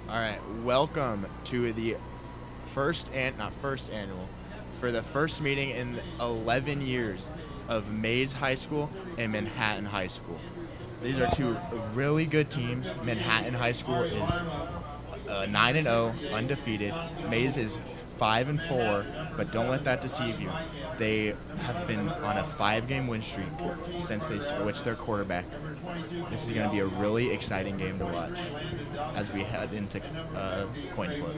All right, welcome to the for the first meeting in 11 years of Maize High School and Manhattan High School. These are two really good teams. Manhattan High School is 9-0, undefeated. Maize is 5-4, but don't let that deceive you. They have been on a 5-game win streak since they switched their quarterback. This is going to be a really exciting game to watch as we head into coin flip.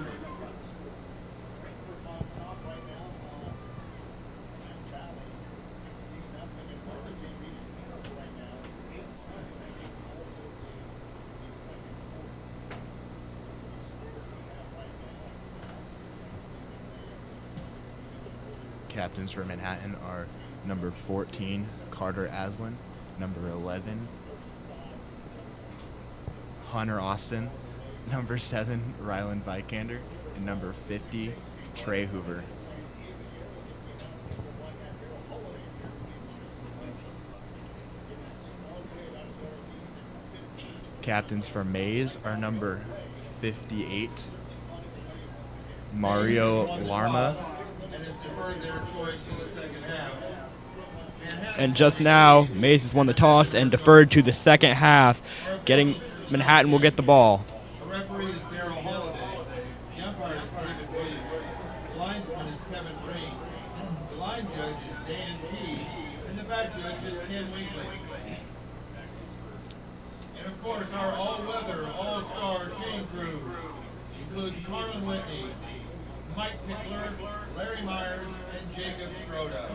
Captains for Manhattan are number 14, Carter Aslan, number 11, Hunter Austin, number 7, Ryland Vikander, and number 50, Trey Hoover. Captains for Maize are number 58, Mario Larma. And just now, Maize has won the toss and deferred to the second half. Manhattan will get the ball. The referee is Darryl Holiday. The umpire is David Williams. The linesman is Kevin Green. The line judge is Dan Key. And the back judge is Ken Winkley. And of course, our all-weather, all-star chain crew includes Carmen Whitney, Mike Pickler, Larry Myers, and Jacob Schroeder.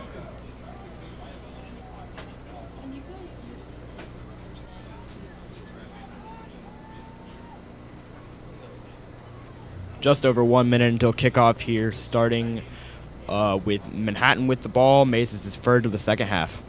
Just over 1 minute until kickoff here, starting with Manhattan with the ball. Maize is deferred to the second half.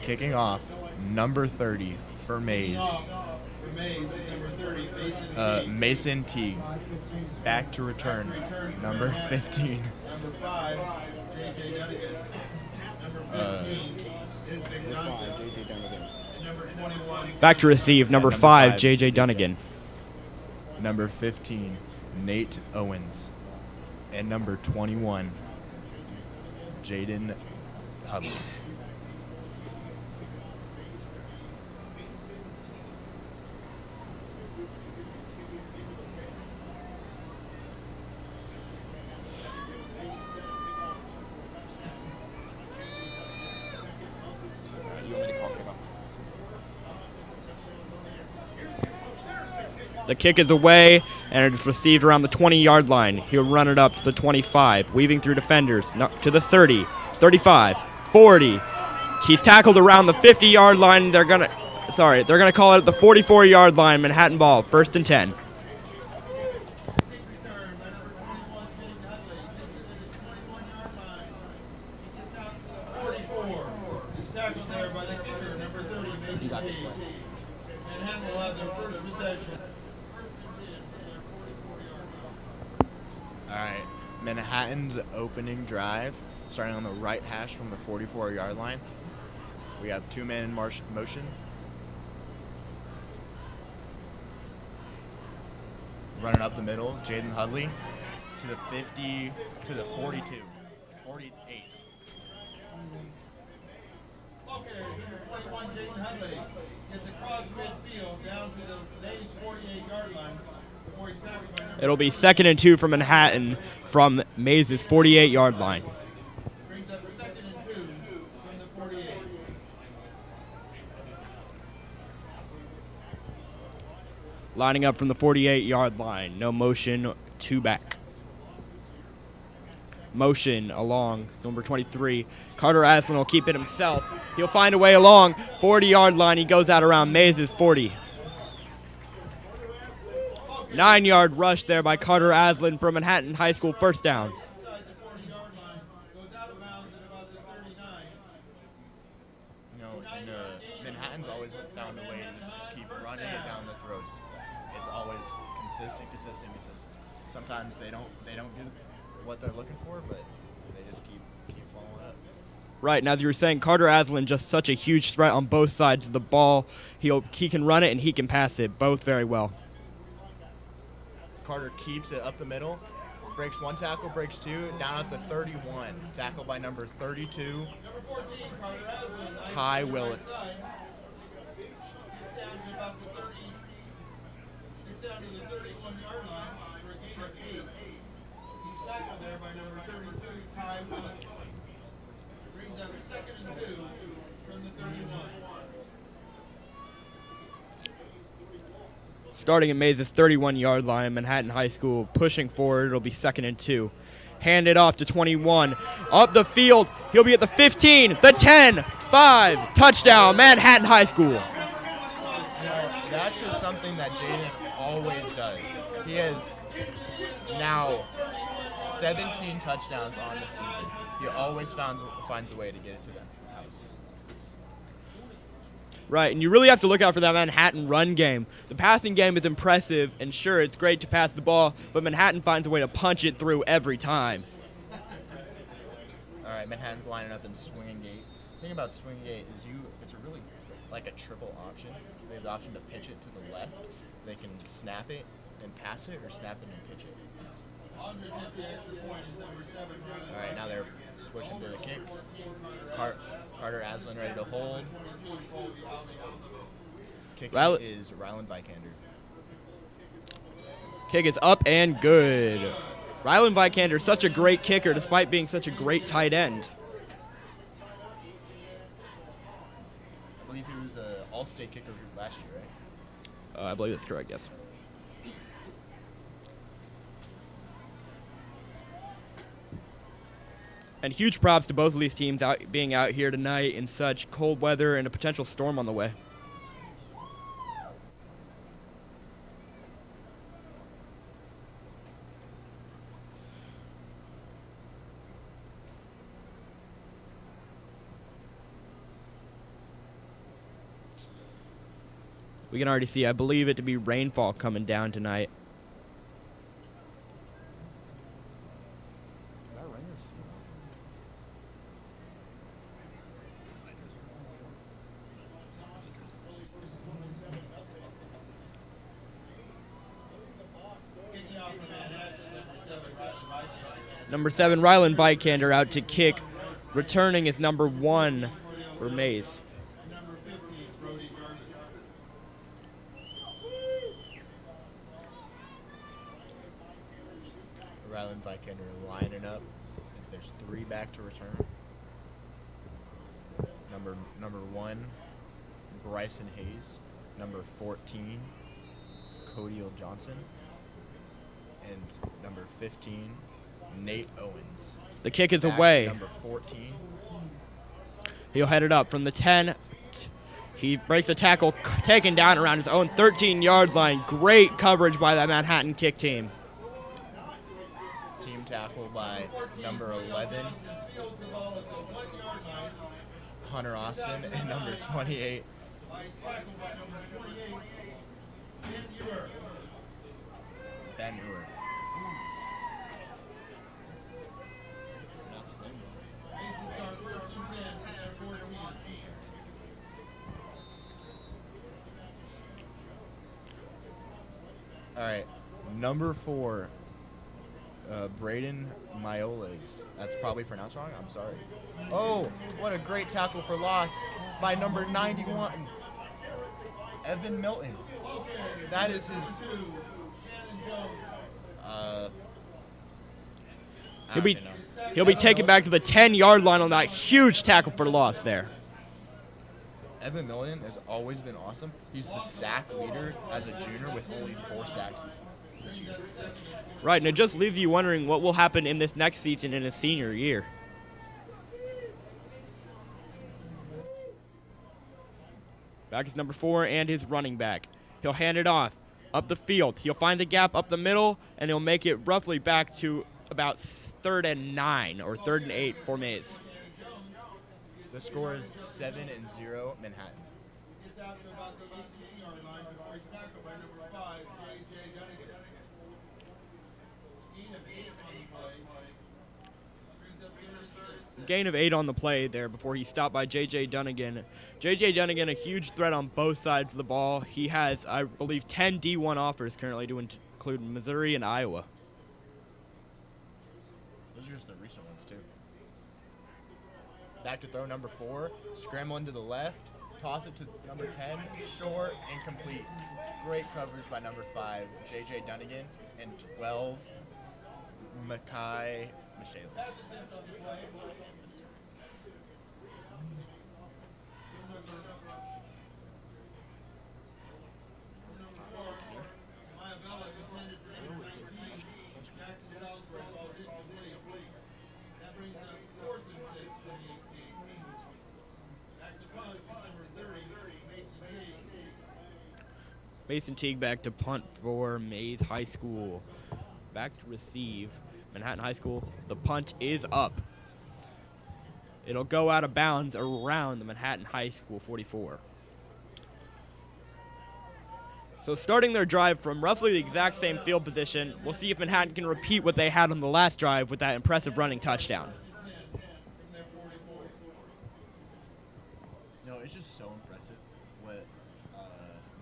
Kicking off, number 30 for Maize. Mason Teague. Back to return, number 15. Number 5, J.J. Dunnigan. Number 15 is Vic Johnson. And number 21. Back to receive, number 5, J.J. Dunnigan. Number 15, Nate Owens. And number 21, Jaden Hubley. The kick is away, and it's received around the 20-yard line. He'll run it up to the 25, weaving through defenders, to the 30, 35, 40. He's tackled around the 50-yard line. They're gonna call it at the 44-yard line. Manhattan ball, 1st and 10. Manhattan's opening drive, starting on the right hash from the 44-yard line. We have 2-man in motion. Running up the middle, Jaden Hudley to the 50, to the 42, 48. Okay, number 21, Jaden Hudley gets across midfield down to the Maize 48-yard line before he's tackled by number. It'll be 2nd and 2 for Manhattan from Maize's 48-yard line. Brings up 2nd and 2 from the 48. Lining up from the 48-yard line. No motion, 2 back. Motion along number 23. Carter Aslan will keep it himself. He'll find a way along 40-yard line. He goes out around Maize's 40. 9-yard rush there by Carter Aslan for Manhattan High School, 1st down. Inside And Manhattan's always found a way to just keep running it down the throats. It's always consistent. Sometimes they don't get what they're looking for, but they just keep following up. Right, and as you were saying, Carter Aslan just such a huge threat on both sides of the ball. He can run it and he can pass it, both very well. Carter keeps it up the middle, breaks one tackle, breaks two, down at the 31. Tackle by number 32, Ty Willits. It's down to the 31-yard line for a gain of 8. He's tackled there by number 32, Ty Willits. Brings up 2nd and 2 from the 31. Starting at Maize's 31-yard line, Manhattan High School pushing forward. It'll be 2nd and 2. Handed off to 21. Up the field. He'll be at the 15, the 10, 5. Touchdown, Manhattan High School. That's just something that Jaden always does. He has now 17 touchdowns on the season. He always finds a way to get it to them. Right, and you really have to look out for that Manhattan run game. The passing game is impressive, and sure, it's great to pass the ball, but Manhattan finds a way to punch it through every time. All right, Manhattan's lining up in swinging gate. The thing about swinging gate is it's a really like a triple option. They have the option to pitch it to the left. They can snap it and pass it, or snap it and pitch it. On to attempt the extra point is number 7. All right, now they're switching to the kick. Carter Aslan ready to hold. Kicking is Ryland Vikander. Kick is up and good. Ryland Vikander, such a great kicker despite being such a great tight end. I believe he was an all-state kicker last year, right? I believe that's correct, yes. And huge props to both of these teams being out here tonight in such cold weather and a potential storm on the way. We can already see, I believe it to be rainfall coming down tonight. Number 7, Ryland Vikander out to kick. Returning is number 1 for Maize. Number 15, Brody Garner. Ryland Vikander lining up. There's 3 back to return. Number 1, Bryson Hayes. Number 14, Codiel Johnson. And number 15, Nate Owens. The kick is Back away. Number 14. He'll head it up from the 10. He breaks the tackle, taken down around his own 13-yard line. Great coverage by that Manhattan kick team. Team tackle by number 11, Hunter Austin, and number 28, Ben Ewer. All right, number 4, Braden Mioles. That's probably pronounced wrong. I'm sorry. Oh, what a great tackle for loss by number 91, Evan Milton. That is his. He'll be taken back to the 10-yard line on that huge tackle for loss there. Evan Milton has always been awesome. He's the sack leader as a junior with only 4 sacks this year. Right, and it just leaves you wondering what will happen in this next season in his senior year. Back is number 4 and his running back. He'll hand it off up the field. He'll find the gap up the middle, and he'll make it roughly back to about 3rd and 9 or 3rd and 8 for Maize. The score is 7-0 Manhattan. Gets out to about the 18-yard line before he's tackled by number 5, J.J. Dunnigan. Gain of 8 on the play. Brings up 36. Gain of 8 on the play there before he's stopped by J.J. Dunnigan. J.J. Dunnigan, a huge threat on both sides of the ball. He has, I believe, 10 D1 offers currently to include Missouri and Iowa. Those are just the recent ones, too. Back to throw number 4. Scrambling to the left. Toss it to number 10. Short, incomplete. Great coverage by number 5, J.J. Dunnigan. And 12, Makai Michaelis. Pass attempt on the play. Number 4, Mayavelli intended for number 19. Jackson Salisbury falls incomplete. That brings up 4th and 6 for the 18. Back to punt is number 30, Mason Teague. Mason Teague back to punt for Maize High School. Back to receive Manhattan High School. The punt is up. It'll go out of bounds around the Manhattan High School 44. So starting their drive from roughly the exact same field position, we'll see if Manhattan can repeat what they had on the last drive with that impressive running touchdown. No, it's just so impressive what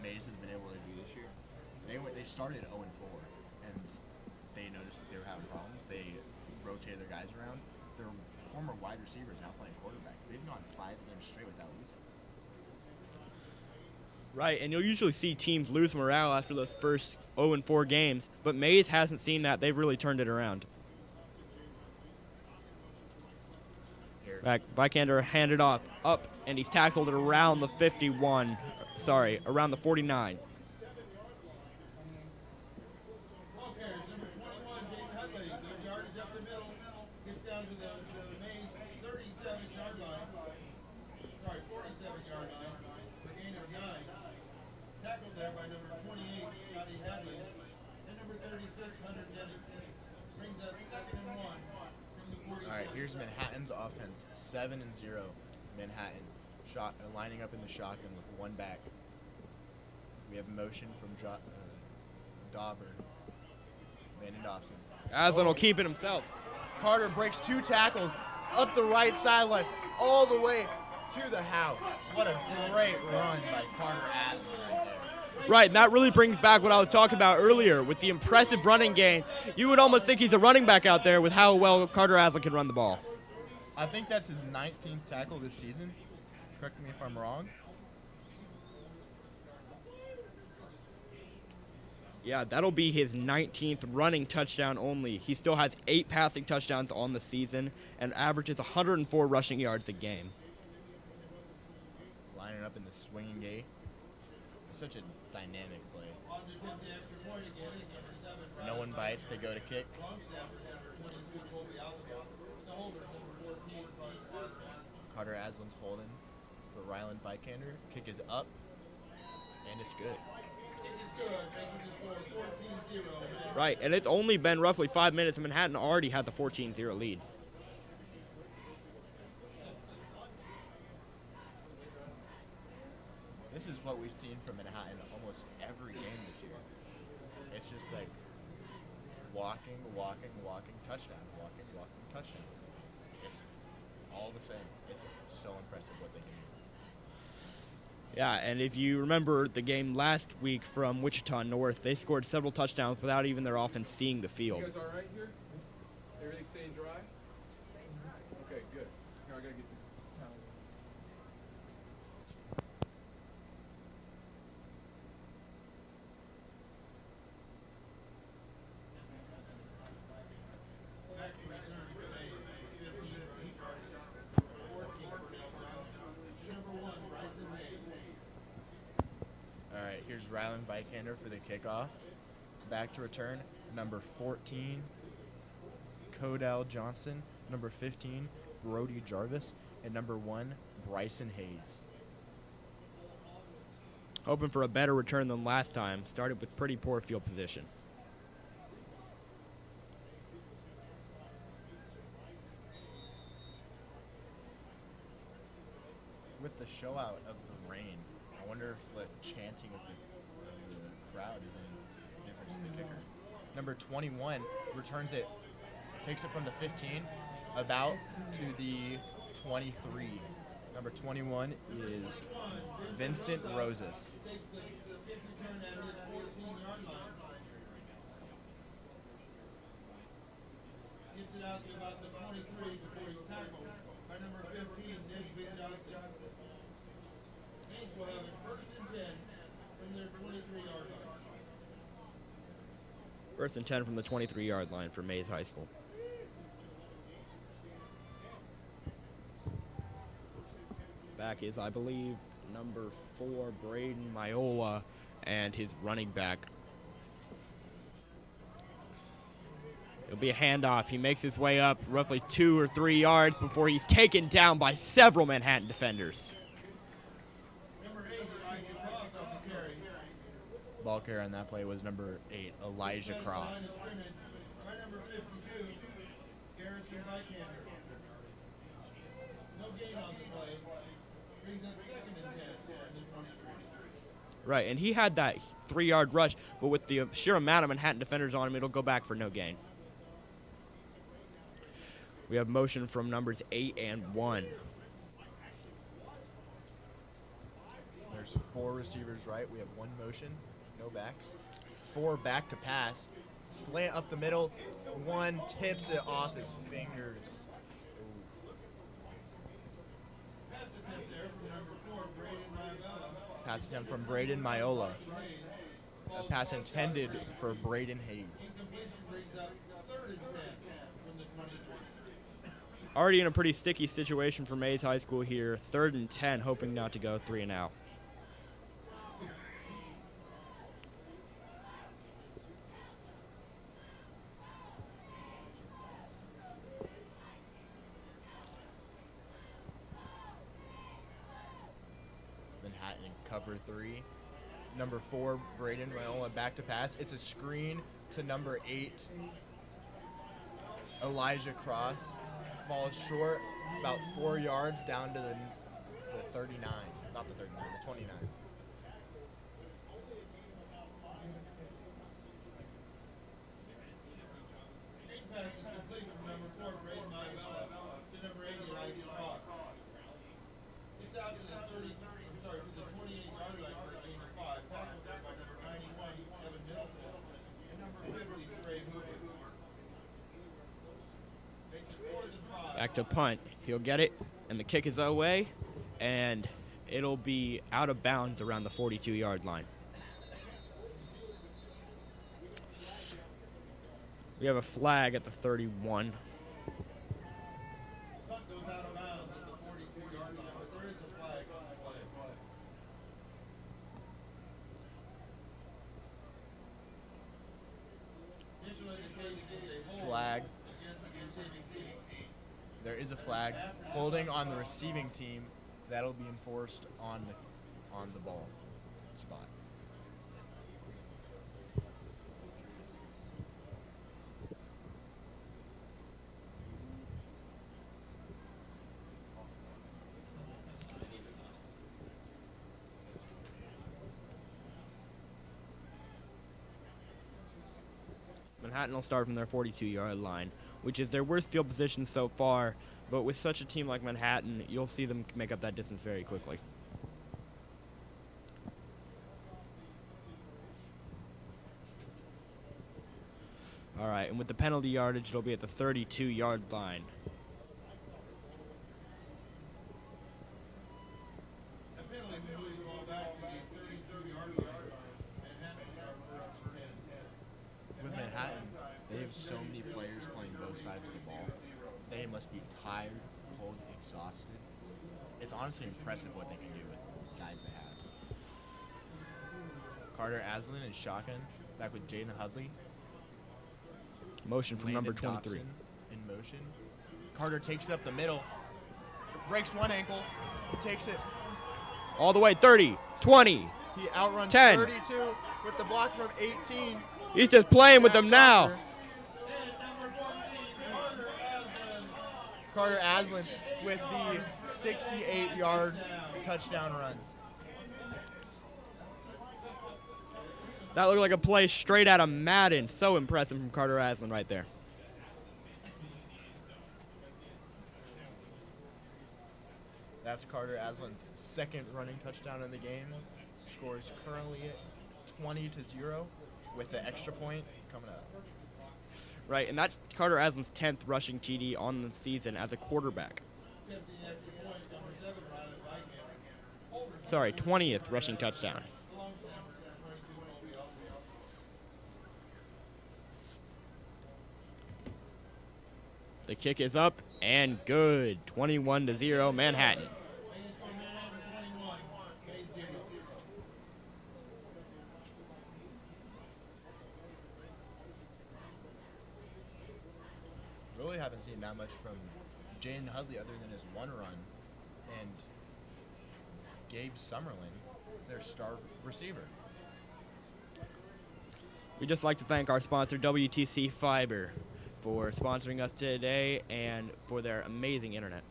Maize has been able to do this year. They started 0-4, and they noticed that they were having problems. They rotated their guys around. Their former wide receivers now playing quarterback. They've gone 5 games straight without losing. Right, and you'll usually see teams lose morale after those first 0-4 games, but Maize hasn't seen that. They've really turned it around. Here. Back, Vikander handed off, up, and he's tackled it around the 51. Sorry, around the 49. Ball carries number 21, Jaden Hudley. Good yardage up the middle. Gets down to the Maize 37-yard line. Sorry, 47-yard line for gain of 9. Tackled there by number 28, Scotty Hadley. And number 36, Hunter Jennings. Brings up 2nd and 1 from the 46. All right, here's Manhattan's offense. 7-0 Manhattan. Lining up in the shotgun with one back. We have motion from Dauber. Landon Dobson. Aslan will keep it himself. Carter breaks 2 tackles up the right sideline all the way to the house. What a great run by Carter Aslan right there. Right, and that really brings back what I was talking about earlier with the impressive running game. You would almost think he's a running back out there with how well Carter Aslan can run the ball. I think that's his 19th tackle this season. Correct me if I'm wrong. Yeah, that'll be his 19th running touchdown only. He still has 8 passing touchdowns on the season and averages 104 rushing yards a game. Lining up in the swinging gate. It's such a dynamic play. On to attempt the extra point again is number 7. No one bites, they go to kick. Long snappers number 22, Colby Altabon. The holders number 14, Carter Aslan. Carter Aslan's holding for Ryland Vikander. Kick is up, and it's good. Kick is good, making the score 14-0. Right, and it's only been roughly 5 minutes, and Manhattan already has a 14-0 lead. This is what we've seen from Manhattan almost every game this year. It's just like walking, touchdown, walking, touchdown. It's all the same. It's so impressive what they can do. Yeah, and if you remember the game last week from Wichita North, they scored several touchdowns without even their offense seeing the You field. guys all right here? Everything staying dry? Okay, good. Now I gotta get this towel. Back to return for May. 15 14. Number 1, Bryson May. All right, here's Ryland Vikander for the kickoff. Back to return, number 14, Codell Johnson, number 15, Brody Jarvis, and number 1, Bryson Hayes. Hoping for a better return than last time. Started with pretty poor field position. with the show out of the rain, I wonder if the chanting of the crowd is any difference to the kicker. Number 21 returns it, takes it from the 15, about to the 23. Number 21 is Vincent Roses. Takes the kick return at his 14-yard line. Gets it out to about the 23 before he's tackled by number 15, Nisbet Johnson. Saints will have it 1st and 10 from their 23-yard line. 1st and 10 from the 23-yard line for Maize High School. Back is, I believe, number 4, Braden Miola, and his running back. It'll be a handoff. He makes his way up roughly 2 or 3 yards before he's taken down by several Manhattan defenders. Number 8, Elijah Cross off the carry. Ball carrier on that play was number 8, Elijah Cross. Line of scrimmage by number 52, Garrison Vikander. No gain on the play. Brings up 2nd and 10 from the 23. Right, and he had that 3-yard rush, but with the sheer amount of Manhattan defenders on him, it'll go back for no gain. We have motion from numbers 8 and 1. There's 4 receivers right. We have 1 motion, no backs. 4 back to pass. Slant up the middle. 1 tips it off his fingers. Pass attempt there from number 4, Braden Miola. Pass attempt from Braden Miola. A pass intended for Braden Hayes. Incompletion brings up 3rd and 10 from the 23. Already in a pretty sticky situation for Maize High School here. 3rd and 10, hoping not to go 3 and out. Manhattan cover 3. Number 4, Braden Miola back to pass. It's a screen to number 8, Elijah Cross. Falls short, about 4 yards down to the 39, not the 39, the 29. Screen pass is complete from number 4, Braden Miola, to number 8, Elijah Cross. It's out to the 28-yard line for a gain of 5. Tackled there by number 91, Kevin Middleton, and number 50, Trey Hoover. Makes it 4th and 5. Back to punt. He'll get it, and the kick is away, and it'll be out of bounds around the 42-yard line. We have a flag at the 31. Punt goes out of bounds at the 42-yard line, but there is a flag on the play. Initial indication is a hold Flag. against the receiving team. There is a flag holding on the receiving team. That'll be enforced on the ball spot. Manhattan will start from their 42-yard line, which is their worst field position so far, but with such a team like Manhattan, you'll see them make up that distance very quickly. All right, and with the penalty yardage, it'll be at the 32-yard line. A penalty will move the ball back to the 32-yard line. Manhattan are 1st and 10. With Manhattan, they have so many players playing both sides of the ball. They must be tired, cold, exhausted. It's honestly impressive what they can do with the guys they have. Carter Aslan and shotgun, back with Jaden Hudley. Motion from number Landon 23. Dobson in motion. Carter takes it up the middle, breaks one ankle, takes it. All the way, 30, 20. He outruns 10. 32 with the block from 18. He's just playing with them now. And number 14, Carter Aslan with the 68-yard touchdown runs. That looked like a play straight out of Madden. So impressive from Carter Aslan right there. That's Carter Aslan's second running touchdown in the game. Scores currently 20-0 with the extra point coming up. Right, and that's Carter Aslan's 10th rushing TD on the season as a quarterback. 50 extra points, number 7, Riley Viking. Sorry, 20th rushing touchdown. Long snapper, 22 OBL. The kick is up and good. 21-0 Manhattan. Maine score Manhattan 21, Maize 0. Really haven't seen that much from Jaden Hudley other than his one run, and Gabe Summerlin, their star receiver. We'd just like to thank our sponsor, WTC Fiber, for sponsoring us today and for their amazing internet.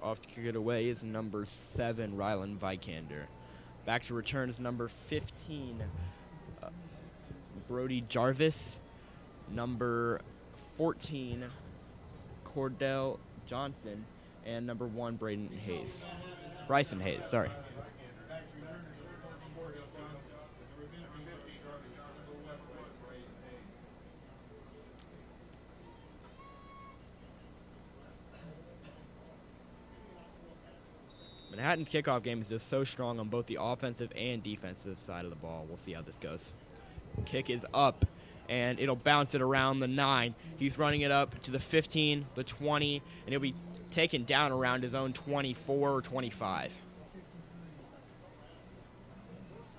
Off to kick it away is number 7, Rylan Vikander. Back to return is number 15, Brody Jarvis. Number 14, Cordell Johnson. And number 1, Bryson Hayes. Sorry. Back to returners, number 14, Cordell Johnson. Number 15, Brody Jarvis. Number 1, Bryson Hayes. Manhattan's kickoff game is just so strong on both the offensive and defensive side of the ball. We'll see how this goes. Kick is up, and it'll bounce it around the 9. He's running it up to the 15, the 20, and he'll be taken down around his own 24 or 25.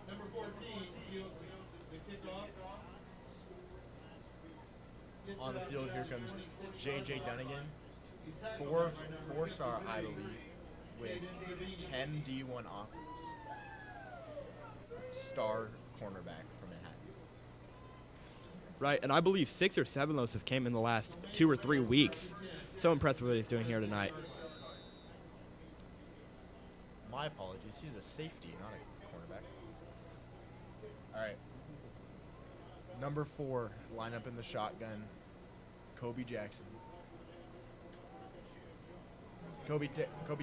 Number 14 fields the kickoff. Gets On it the out field, to here number comes 26, J.J. Dunnigan, He's tackled by number 4-star, I 33, believe, with 10 D1 offers. Star cornerback from Manhattan. Right, and I believe 6 or 7 of those have came in the last 2 or 3 weeks. So impressed with what he's doing here tonight. My apologies, he's a safety, not a cornerback. All right. Number 4, line up in the shotgun, Kobe Jackson. Kobe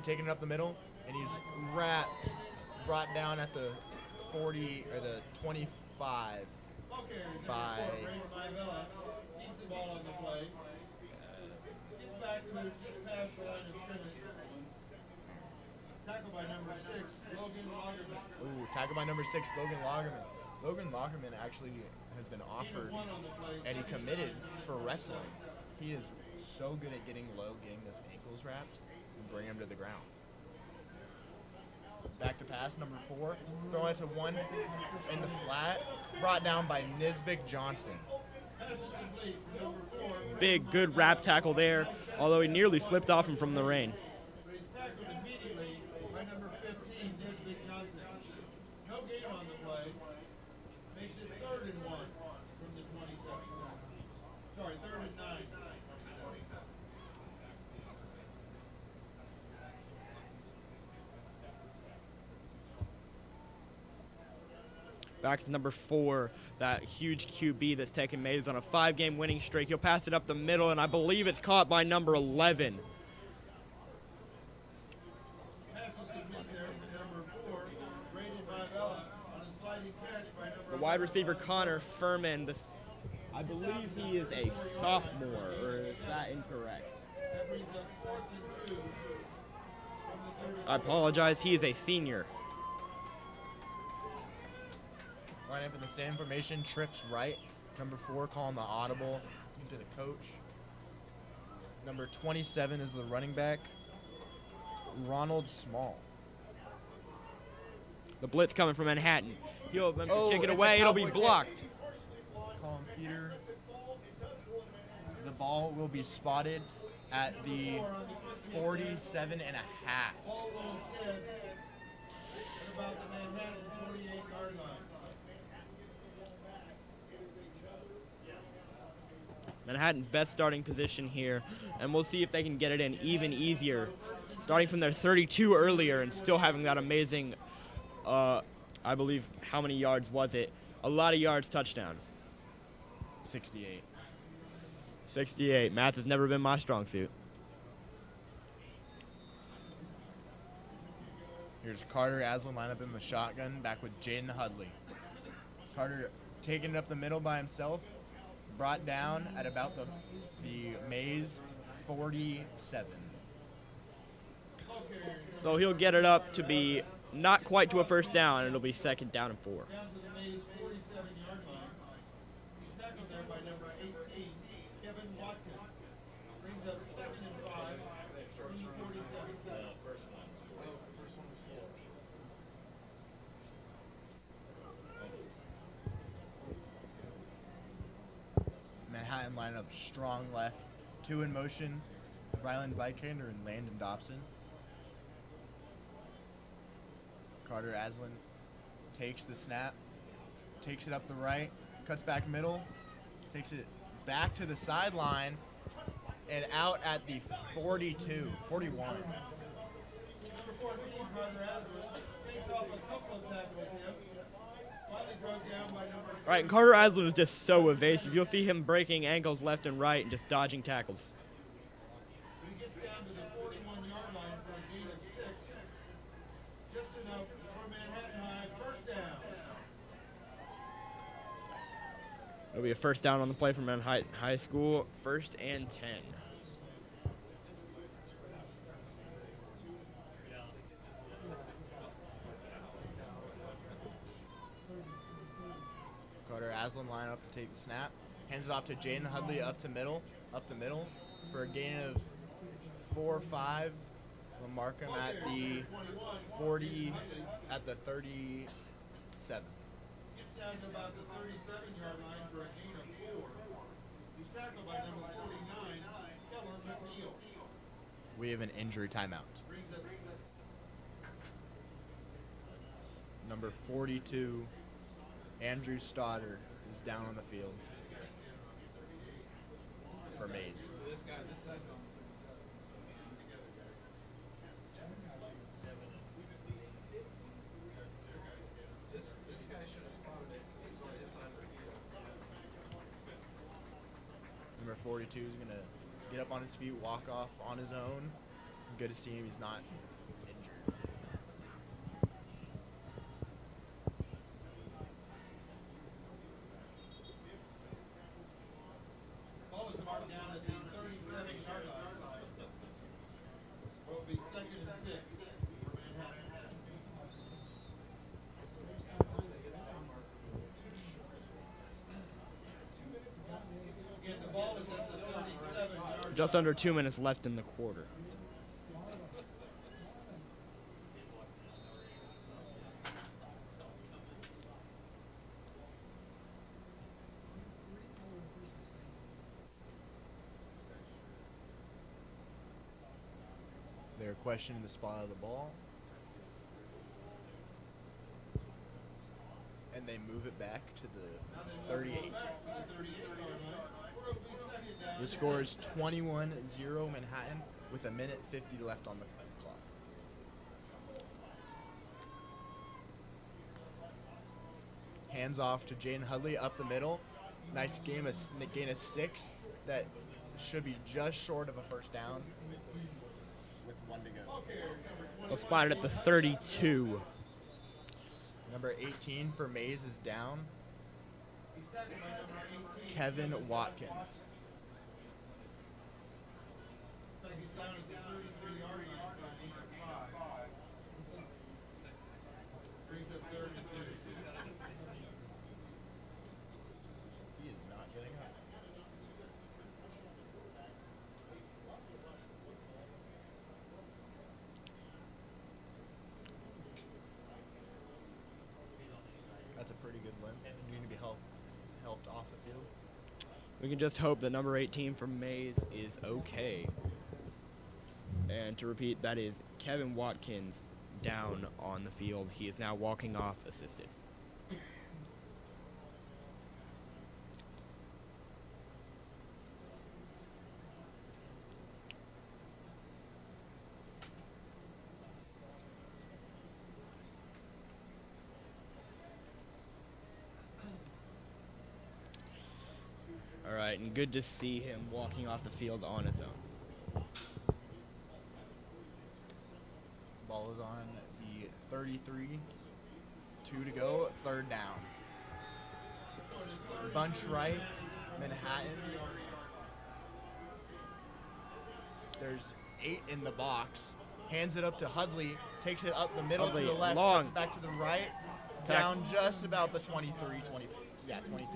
taking it up the middle, and he's brought down at the 40 or the 25 Ball carriers, by number 4, Brayden Maivella. Keeps the ball on the play. Gets back to just past the line of scrimmage. Tackled by number 6, Logan Lagerman. Ooh, tackled by number 6, Logan Lagerman. Logan Lagerman actually has been offered, Gain of 1 on the play. and he committed for wrestling. He is so good at getting low, getting those ankles wrapped, and bring him to the ground. Back to pass, number 4. Throwing it to 1 in the flat. Brought down by Nisbick Johnson. Pass is complete for number 4. Big, good wrap tackle there, although he nearly slipped off him from the rain. But he's tackled immediately by number 15, Nisbick Johnson. No gain on the play. Makes it 3rd and 1 from the 27. Sorry, 3rd and 9. Back to number 4, that huge QB that's taken Maize on a 5-game winning streak. He'll pass it up the middle, and I believe it's caught by number 11. Pass is complete there for number 4, Brayden Maivella on a sliding catch by number The wide receiver Connor Furman, I believe he is a sophomore, or is that incorrect? That brings up 4th and 2 from the 30. I apologize, he is a senior. Line up in the same formation, trips right. Number 4 calling the audible to the coach. Number 27 is the running back, Ronald Small. The blitz coming from Manhattan. He'll attempt to Oh, kick it it's a away, it'll be cowboy kick. blocked. Call him Peter. The ball will be spotted at the 47 and a half. Ball roll says at about the Manhattan 48-yard line. Manhattan's best starting position here, and we'll see if they can get it in even easier. Starting from their 32 earlier and still having that amazing, I believe, how many yards was it? A lot of yards touchdown. 68. 68. Math has never been my strong suit. Here's Carter Aslan line up in the shotgun, back with Jaden Hudley. Carter taking it up the middle by himself, brought down at about the Maize 47. So he'll get it up to be not quite to a first down, and it'll be second down and 4. Down to the Mays 47-yard line. He's tackled there by number 18, Kevin Watkins. Brings up 2nd and 5 from the 47. Manhattan line up strong left, 2 in motion, Ryland Vikander and Landon Dobson. Carter Aslan takes the snap, takes it up the right, cuts back middle, takes it back to the sideline, and out at the 42, 41. Number 14, Carter Aslan, takes off a couple of tackle attempts. Finally drugged down by number 3. Right, and Carter Aslan is just so evasive. You'll see him breaking ankles left and right and just dodging tackles. But he gets down to the 41-yard line for a gain of 6. Just enough for Manhattan High. First down. It'll be a first down on the play for Manhattan High School. 1st and 10. Carter Aslan line up to take the snap, hands it off to Jaden Hudley up the middle for a gain of 4 or 5. We'll mark him at the 40, at the 37. Gets down to about the 37-yard line for a gain of 4. He's tackled by number 49, Keller McNeil. We have an injury timeout. Brings up Number 42, Andrew Stoddard, is down on the field for Maize. Number 42 is going to get up on his feet, walk off on his own. Good to see him. He's not injured. ball is marked down at the 37-yard line. Will be 2nd and 6 for Manhattan. Again, the ball is at the 37-yard line. Just under 2 minutes left in the quarter. They're questioning the spot of the ball. And they move it back to the 38. The score is 21-0 Manhattan with 1:50 left on the clock. Hands off to Jaden Hudley up the middle. Nice gain of 6 that should be just short of a first down with 1 to go. They'll spot it at the 32. Number 18 for Maize is down. Kevin Watkins. He's down at the 33-yard line for a gain of 5. Brings up 3rd and 2. He is not getting up. That's a pretty good limp. You need to be helped off the field. We can just hope that number 18 from Maize is okay. And to repeat, that is Kevin Watkins down on the field. He is now walking off assisted. All right, and good to see him walking off the field on his own. Ball is on the 33. 2 to go. 3rd down. Bunch right. Manhattan. There's 8 in the box. Hands it up to Hudley. Takes it up the middle Hudley, to the left. long. Puts it back to the right. Down just about the 23, 20. Yeah, 23.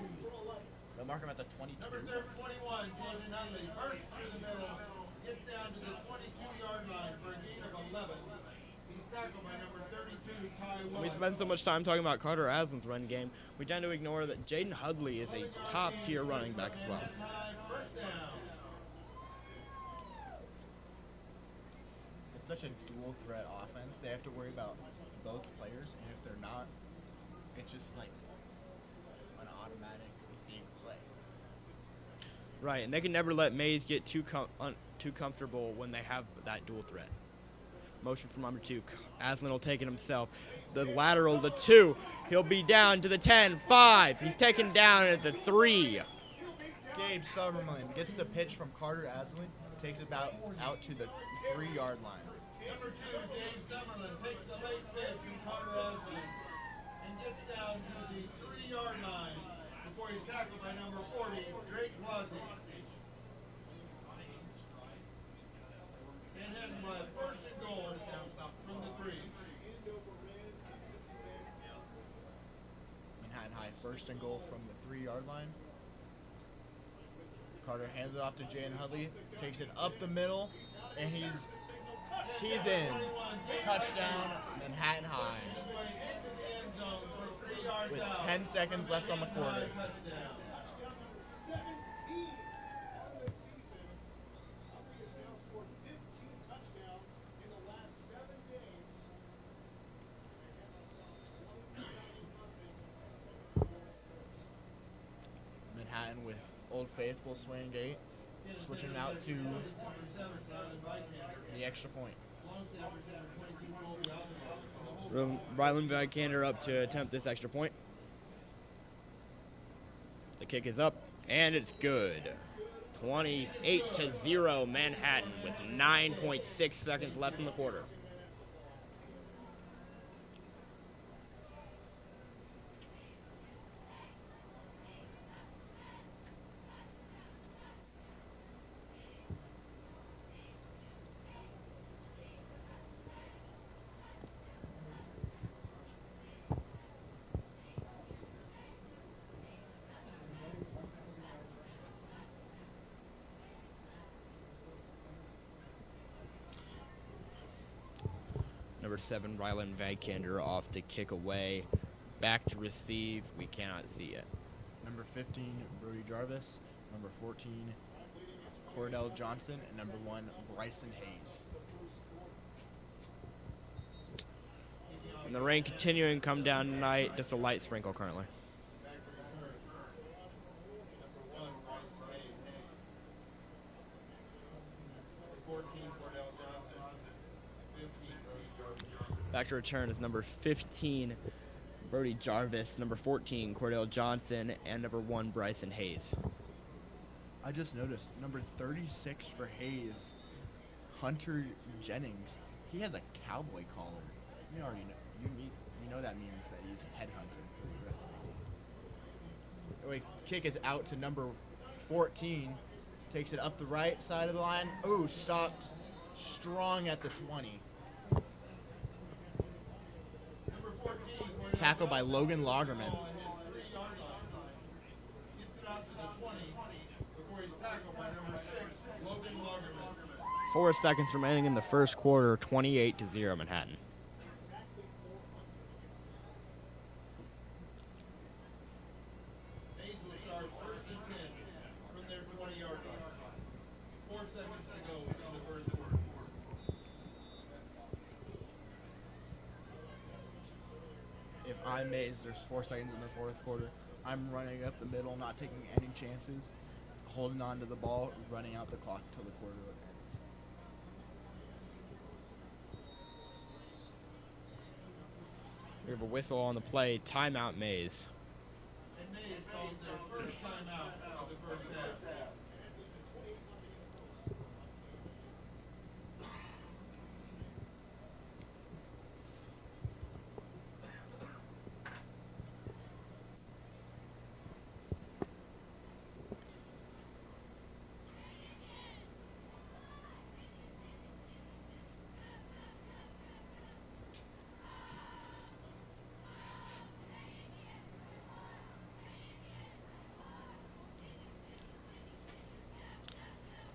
They'll mark him at the 22. Number 21, Jaden Hunley, first through the middle, gets down to the 22-yard line for a gain of 11. He's tackled by number 32, Ty We Willis. spend so much time talking about Carter Aslan's run game, we tend to ignore that Jaden Hudley is a top-tier running back as well. First down. It's such a dual threat offense. They have to worry about both players, and if they're not, it's just like an automatic big play. Right, and they can never let Maize get too comfortable when they have that dual threat. Motion from number 2. Aslan will take it himself. The lateral to 2. He'll be down to the 10, 5. He's taken down at the 3. Gabe Summerlin gets the pitch from Carter Aslan, takes it out to the 3-yard line. Number 2, Dave Summerlin, takes the late pitch from Carter Aslan and gets down to the 3-yard line before he's tackled by number 40, Drake Plazzi. Manhattan will have first and goal from the 3. Manhattan High, 1st and goal from the 3-yard line. Carter hands it off to Jaden Hudley, takes it up the middle, and he's in. Touchdown, Manhattan High. With 10 seconds left on the quarter. Manhattan with Old Faithful swing gate, switching it out to the extra point. Ryland Vikander up to attempt this extra point. The kick is up, and it's good. 28-0 Manhattan with 9.6 seconds left in the quarter. Number 7, Ryland Vikander off to kick away. Back to receive. We cannot see it. Number 15, Brody Jarvis. Number 14, Cordell Johnson. And number 1, Bryson Hayes. And the rain continuing to come down tonight. Just a light sprinkle currently. Back to return is number 15, Brody Jarvis, number 14, Cordell Johnson, and number 1, Bryson Hayes. I just noticed number 36 for Hayes, Hunter Jennings. He has a cowboy collar. You already know. You know that means that he's headhunted for the rest of the game. Kick is out to number 14. Takes it up the right side of the line. Ooh, stopped strong at the 20. Tackled by Logan Lagerman. 4 seconds remaining in the first quarter, 28-0 Manhattan. Maize will start 1st and 10 from seconds to go in the first quarter. If I'm Maize, there's 4 seconds in the fourth quarter. I'm running up the middle, not taking any chances, holding on to the ball, running out the clock until the quarter ends. We have a whistle on the play. Timeout, Maize. And Maize calls their first timeout of the first half.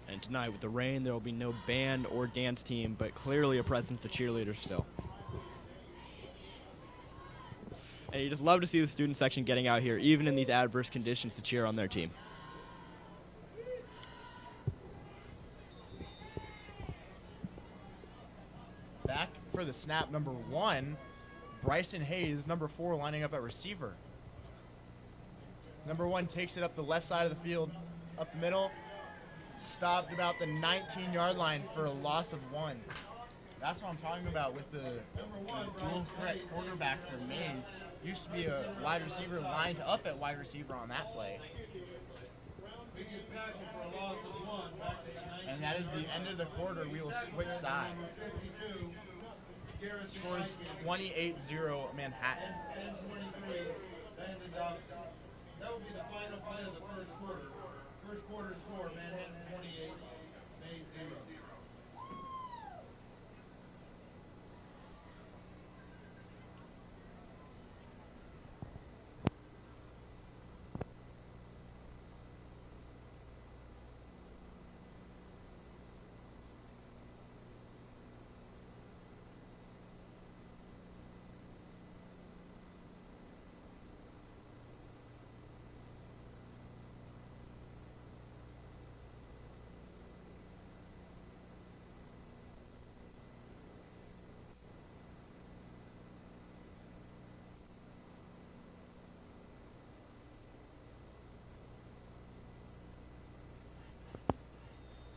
And tonight, with the rain, there will be no band or dance team, but clearly a presence of cheerleaders still. And you just love to see the student section getting out here, even in these adverse conditions, to cheer on their team. Back for the snap, number 1, Bryson Hayes, number 4, lining up at receiver. Number 1 takes it up the left side of the field, up the middle, stopped about the 19-yard line for a loss of 1. That's what I'm talking about with the dual threat quarterback for Maize. Used to be a wide receiver lined up at wide receiver on that play. Biggest tackle for a loss of 1 back to the 19. And that is the end of the quarter. We will switch sides. Scores 28-0 Manhattan. 10-23, Landon Dobson. That will be the final play of the first quarter. First quarter score, Manhattan 28, Maize 0.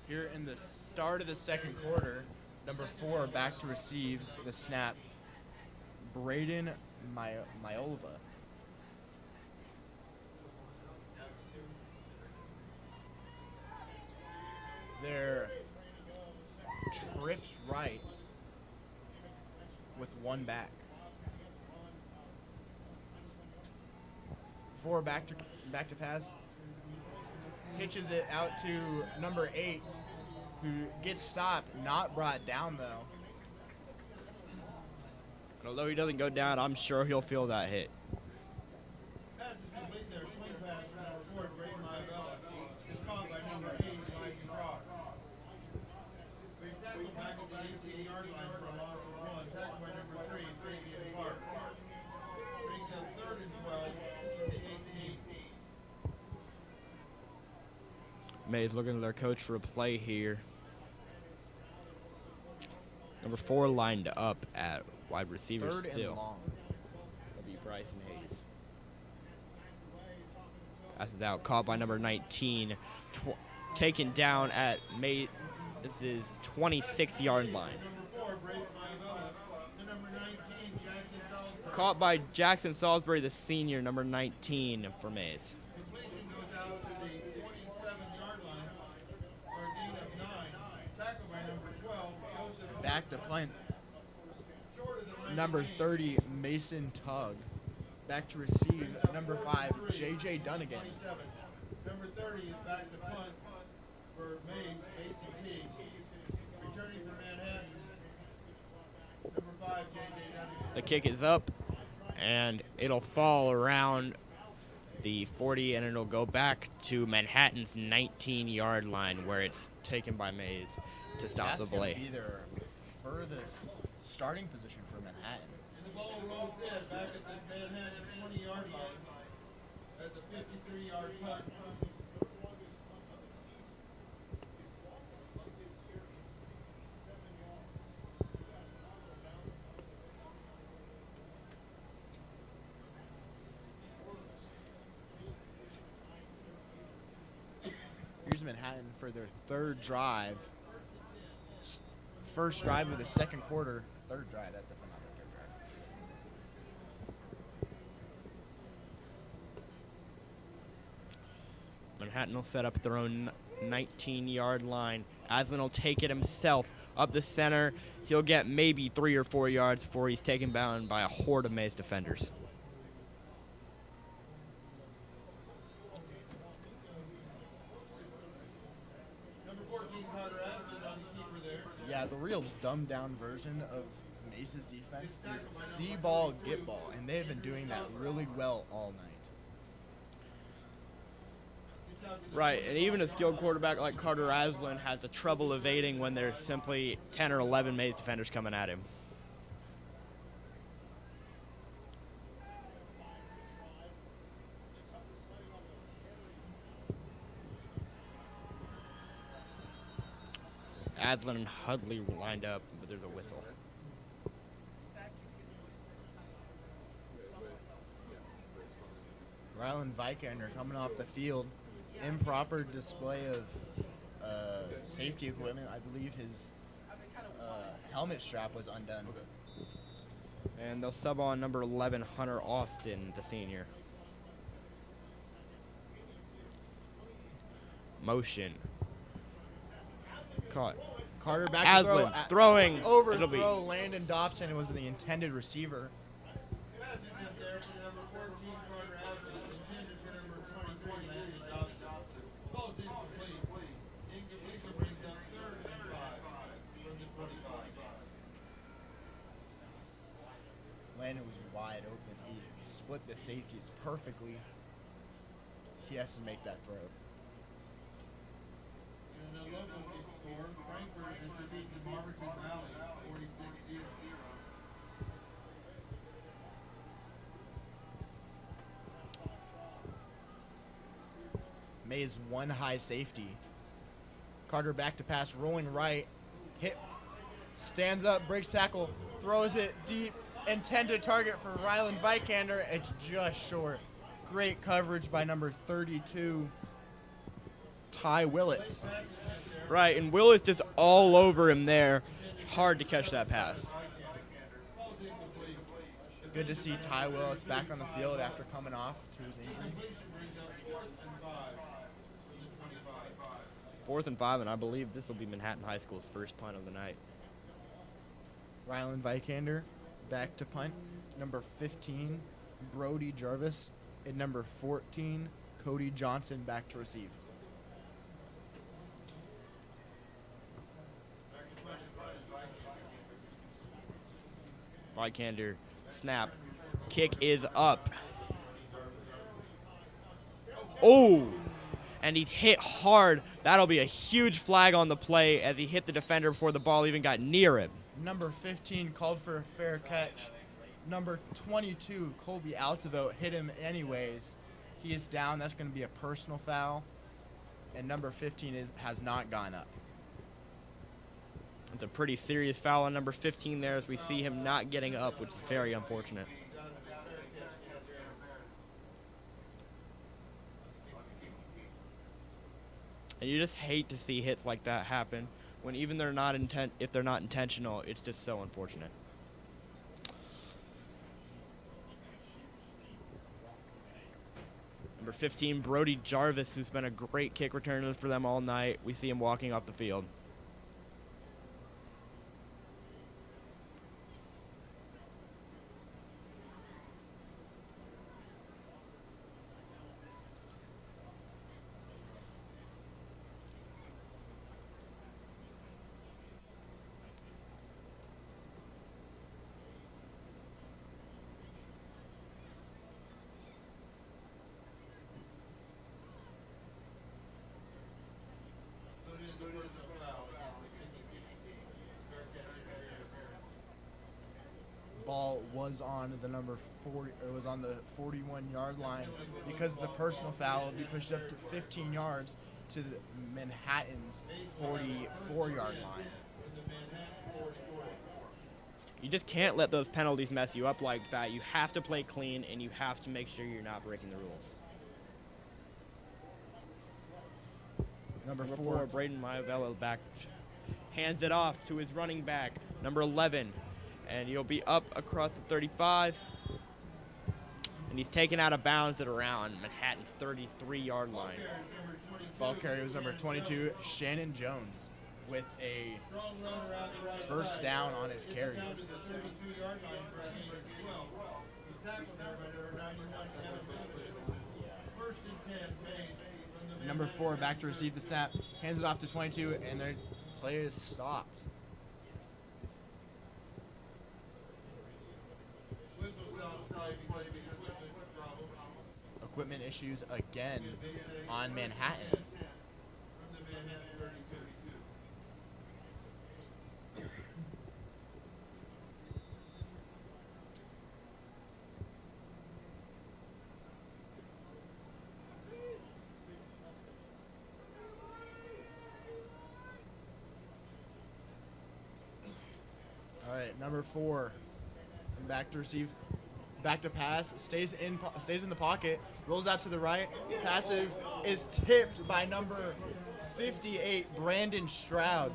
Here in the start of the second quarter, number 4 back to receive the snap, Braden Myolva. There trips right with 1 back. 4 back to pass. Pitches it out to number 8, who gets stopped, not brought down though. And although he doesn't go down, I'm sure he'll feel that hit. Pass is complete there. Swing pass from number 4, Braden Myabella. Is caught by number 8, Elijah Cross. We tackle back at the 18-yard line for a loss of 1. Tackled by number 3, Fabian Clark. Brings up 3rd and 12 from the 18. Maize looking at their coach for a play here. Number 4 lined up at wide receiver 3rd still. and long. That'll be Bryson Hayes. Passes out, caught by number 19. Taken down at Maiz's 26-yard line. Number 4, Braden Myabella. To number 19, Jackson Salisbury. Caught by Jackson Salisbury, the senior, number 19 for Maize. Completion goes out to the 27-yard line for a gain of 9. Tackled by number 12, Joseph. Back to punt, Short of the line. number 30, Mason Tugg. Back to receive, number 5, J.J. Dunnigan. 27. Number 30 is back to punt for Maize, Mason T. Returning for Manhattan, number 5, J.J. Dunnigan. The kick is up, and it'll fall around the 40, and it'll go back to Manhattan's 19-yard line, where it's taken by Maize to stop the play. That's going to be their furthest starting position for Manhattan. And the ball rolls dead back at the Manhattan 20-yard line. That's a 53-yard punt. Manhattan for their third drive. First drive of the second quarter. Third drive, that's definitely not their third drive. Manhattan will set up at their own 19-yard line. Aslan will take it himself up the center. He'll get maybe 3 or 4 yards before he's taken down by a horde of Maize defenders. Number 14, Carter Aslan on the keeper there. Yeah, the real dumbed down version of Mace's defense is see ball, get ball, and they've been doing that really well all night. Right, and even a skilled quarterback like Carter Aslan has the trouble evading when there's simply 10 or 11 Maize defenders coming at him. Aslan and Hudley lined up, but there's a whistle. Rylan Vikander coming off the field. Improper display of safety equipment. I believe his helmet strap was undone. And they'll sub on number 11, Hunter Austin, the senior. Motion. Caught. Carter back Aslan to throw. throwing. It'll Overthrow. be Landon Dobson was the intended receiver. Passing up there for number 14, Carter Aslan, intended for number 23, Landon Dobson. Ball's incomplete. Incompletion brings up 3rd and 5 from the 25. Landon was wide open. He split the safeties perfectly. He has to make that throw. In a local kick score, Frankfurt has defeated Marberton Valley 46-0. Mays one high safety. Carter back to pass, rolling right. Hit. Stands up, breaks tackle, throws it deep. Intended target for Rylan Vikander. It's just short. Great coverage by number 32, Ty Willits. right, and Will is just all over him there. Hard to catch that pass. Good to see Ty Willits back on the field after coming off to his injury. Completion brings up 4th and 5 from the 25. 4th and 5, and I believe this will be Manhattan High School's first punt of the night. Rylan Vikander back to punt. Number 15, Brody Jarvis. And number 14, Cody Johnson back to receive. Vikander, snap. Kick is up. Oh! And he's hit hard. That'll be a huge flag on the play as he hit the defender before the ball even got near him. Number 15 called for a fair catch. Number 22, Colby Altavote, hit him anyways. He is down. That's going to be a personal foul. And number 15 has not gone up. It's a pretty serious foul on number 15 there as we see him not getting up, which is very unfortunate. And you just hate to see hits like that happen when even if they're not intentional, it's just so unfortunate. Number 15, Brody Jarvis, who's been a great kick returner for them all night. We see him walking off the field. So it is a personal foul against the Ball was on the number 40. It was on the 41-yard line. Because of the personal foul, it'll be pushed up to 15 yards to the Manhattan's 44-yard line. You just can't let those penalties mess you up like that. You have to play clean, and you have to make sure you're not breaking the rules. Number Number 4. 4, Braden Maivella back. Hands it off to his running back, number 11. And he'll be up across the 35. And he's taken out of bounds at around Manhattan's 33-yard line. Ball carrier was number 22, Shannon Jones, with a first down on his carry. Number 4 back to receive the snap, hands it off to 22, and their play is stopped. Equipment issues again on Manhattan. All right, number 4, back to receive, back to pass, stays in the pocket, rolls out to the right, passes, is tipped by number 58, Brandon Stroud.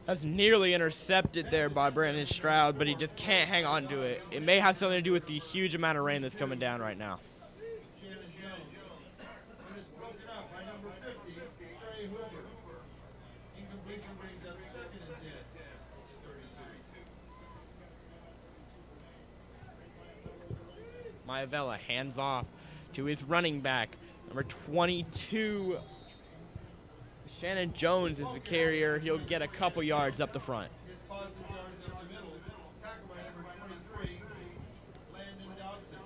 That's nearly intercepted there by Brandon Stroud, but he just can't hang on to it. It may have something to do with the huge amount of rain that's coming down right now. Shannon Jones. And it's broken up by number 50, Trey Hoover. Incompletion brings up 2nd and 10. 32. Maivella hands off to his running back, number 22. Shannon Jones is the carrier. He'll get a couple yards up the front. His positive yards up the middle. Tackled by number 23, Landon Dodson.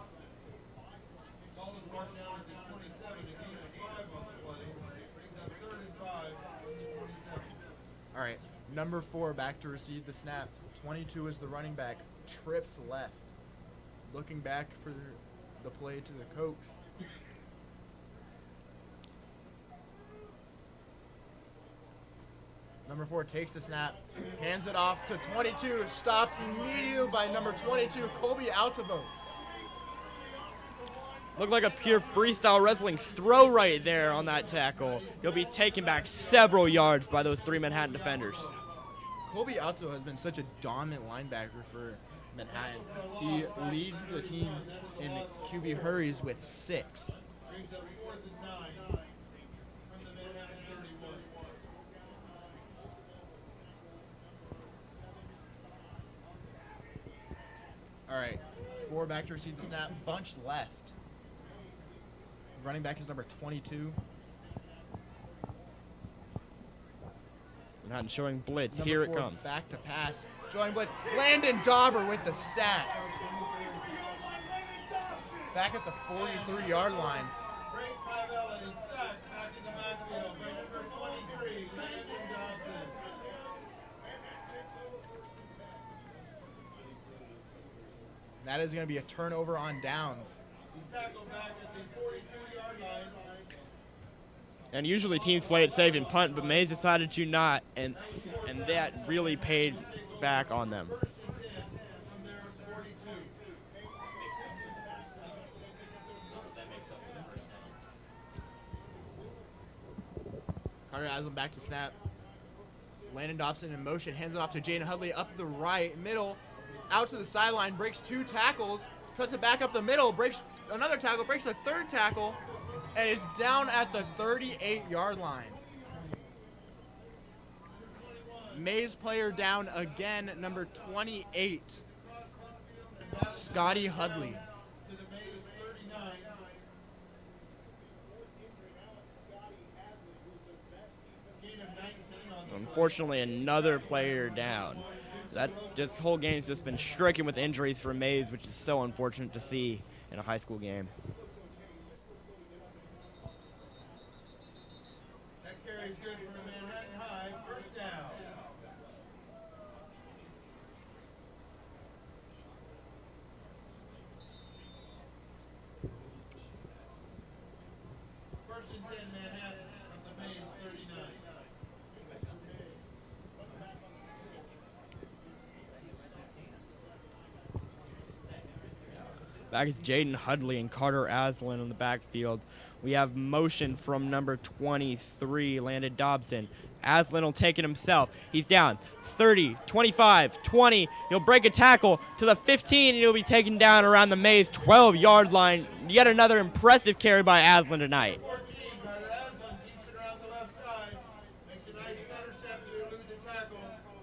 Ball is marked down at the 27, a gain of 5 on the play. Brings up 3rd and 5 from the 27. All right, number 4 back to receive the snap. 22 is the running back, trips left. Looking back for the play to the coach. Number 4 takes the snap, hands it off to 22, stopped immediately by number 22, Colby Altavos. Looked like a pure freestyle wrestling throw right there on that tackle. He'll be taken back several yards by those 3 Manhattan defenders. Colby Alto has been such a dominant linebacker for Manhattan. He leads the team in QB hurries with 6. Brings up 4th and 9 from the Manhattan 31. All right, 4 back to receive the snap, bunch left. Running back is number 22. Manhattan showing blitz. Number Here 4 it comes. back to pass, showing blitz. Landon Dauber with the sack. Back at the 43-yard line. Frank Maivella is sacked back in the backfield by number 23, Landon Dodson. That is going to be a turnover on downs. He's tackled back at the 42-yard line. And usually teams play it safe and punt, but Maize decided to not, and that really paid back on them. 1st and 10 from their 42. Carter Aslam back to snap. Landon Dobson in motion, hands it off to Jaden Hudley up the right, middle, out to the sideline, breaks 2 tackles, cuts it back up the middle, breaks another tackle, breaks a 3rd tackle, and is down at the 38-yard line. Maize player down again, number 28, Scotty Hudley. To the Maize 39. Gain of 19 on the Unfortunately, another player down. This whole game's just been stricken with injuries for Maize, which is so unfortunate to see in a high school game. That carry's good for Manhattan High. 1st down. First and 10 Manhattan from the Maize 39. Back is Jaden Hudley and Carter Aslan in the backfield. We have motion from number 23, Landon Dobson. Aslan will take it himself. He's down 30, 25, 20. He'll break a tackle to the 15, and he'll be taken down around the Maize 12-yard line. Yet another impressive carry by Aslan tonight. 14, Carter Aslan keeps it around the left side, makes a nice stutter step to elude the tackle,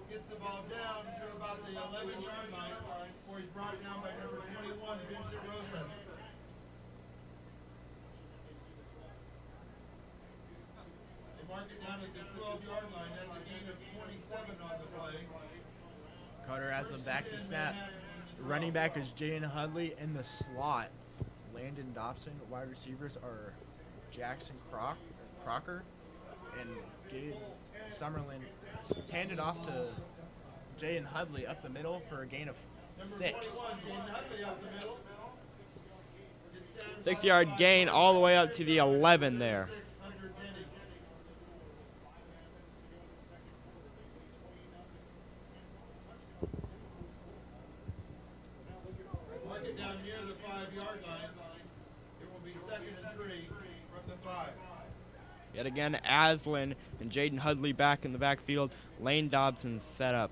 gets the ball down to about the 11-yard line before he's brought down by number 21, Vincent Rosas. They mark it down at the 12-yard line. That's a gain of 27 on the play. Carter Aslan back to snap. Running back is Jaden Hudley in the slot. Landon Dobson. Wide receivers are Jackson Crocker and Gabe Summerlin. Handed off to Jaden Hudley up the middle for a gain of 6. Number 21, Jaden Hudley up the middle. 6-yard gain all the way up to the 11 there. Under Denny. Mark it down near the 5-yard line. It will be 2nd and 3 from the 5. Yet again, Aslan and Jaden Hudley back in the backfield. Lane Dobson set up.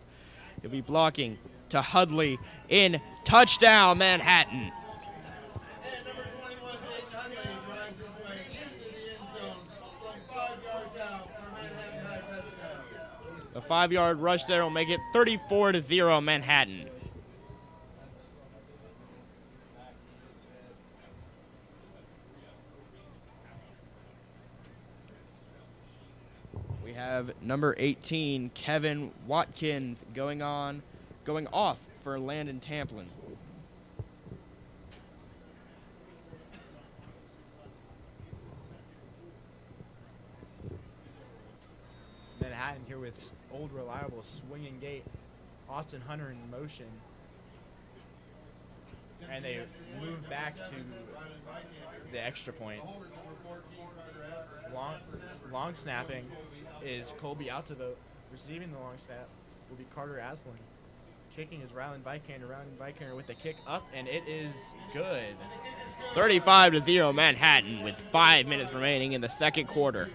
He'll be blocking to Hudley in touchdown, Manhattan. And number 21, Jaden Hudley, drives his way into the end zone from 5 yards out for Manhattan High touchdown. The 5-yard rush there will make it 34-0 Manhattan. We have number 18, Kevin Watkins, going off for Landon Tamplin. Manhattan here with old reliable swinging gate. Austin Hunter in motion. And they move back to the extra point. Long snapping is Colby Altavote. Receiving the long snap will be Carter Aslan. Kicking is Ryland Vikander with the kick up, and it is good. 35-0 Manhattan with 5 minutes remaining in the second quarter.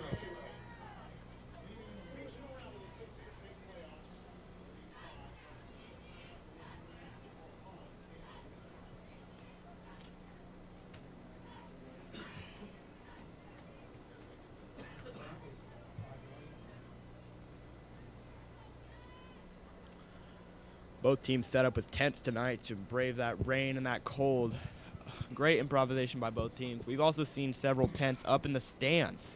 Both teams set up with tents tonight to brave that rain and that cold. Great improvisation by both teams. We've also seen several tents up in the stands.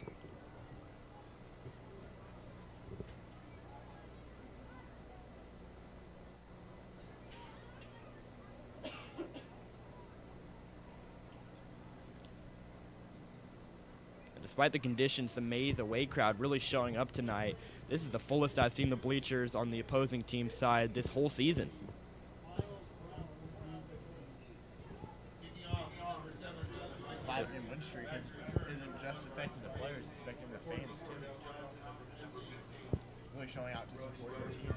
And despite the conditions, the Maize away crowd really showing up tonight. This is the fullest I've seen the bleachers on the opposing team's side this whole season. Five-game win streak isn't just affecting the players, it's affecting the fans too. Really showing out to support their team.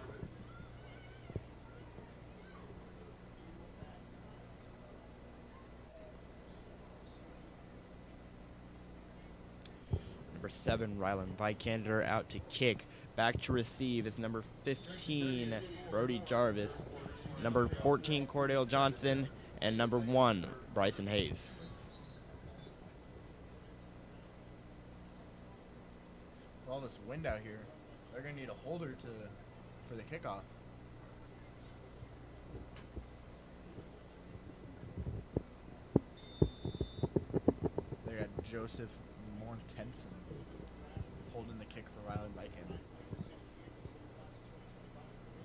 Number 7, Ryland Vikander out to kick. Back to receive is number 15, Brody Jarvis. Number 14, Cordell Johnson. And number 1, Bryson Hayes. With all this wind out here, they're going to need a holder for the kickoff. They got Joseph Mortensen holding the kick for Ryland Vikander.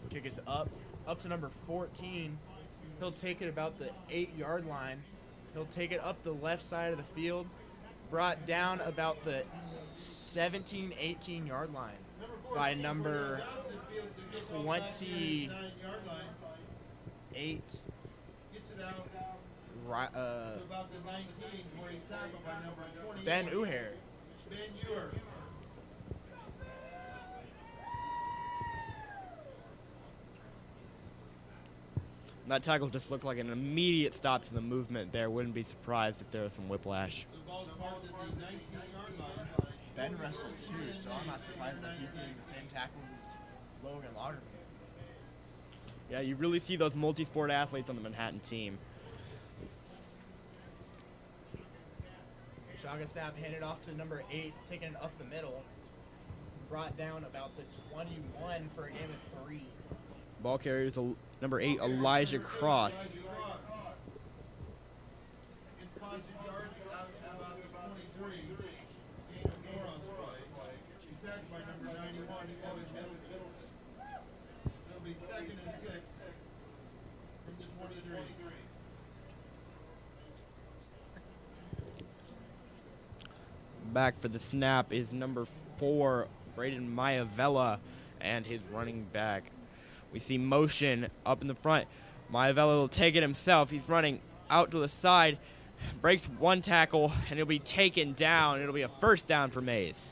Kick is up to number 14. He'll take it about the 8-yard line. He'll take it up the left side of the field, brought down about the 17, 18-yard line by number 28. Gets it out to about the 19 where he's tackled by number 28. Ben Uher. Ben Ewer. That tackle just looked like an immediate stop to the movement there. Wouldn't be surprised if there was some whiplash. The ball's parked at the 19-yard line. Ben wrestled too, so I'm not surprised that he's getting the same tackles as Logan Lauderman. Yeah, you really see those multi-sport athletes on the Manhattan team. Shotgun snap handed off to number 8, taking it up the middle. Brought down about the 21 for a gain of 3. Ball carrier is number 8, Elijah Cross. It's positive yards out to about the 23. Gain of 4 on the play. He's tackled by number 91, Evan Middleton. It'll be 2nd and 6 from the 23. Back for the snap is number 4, Braden Maivella, and his running back. We see motion up in the front. Maivella will take it himself. He's running out to the side, breaks one tackle, and he'll be taken down. It'll be a first down for Maize.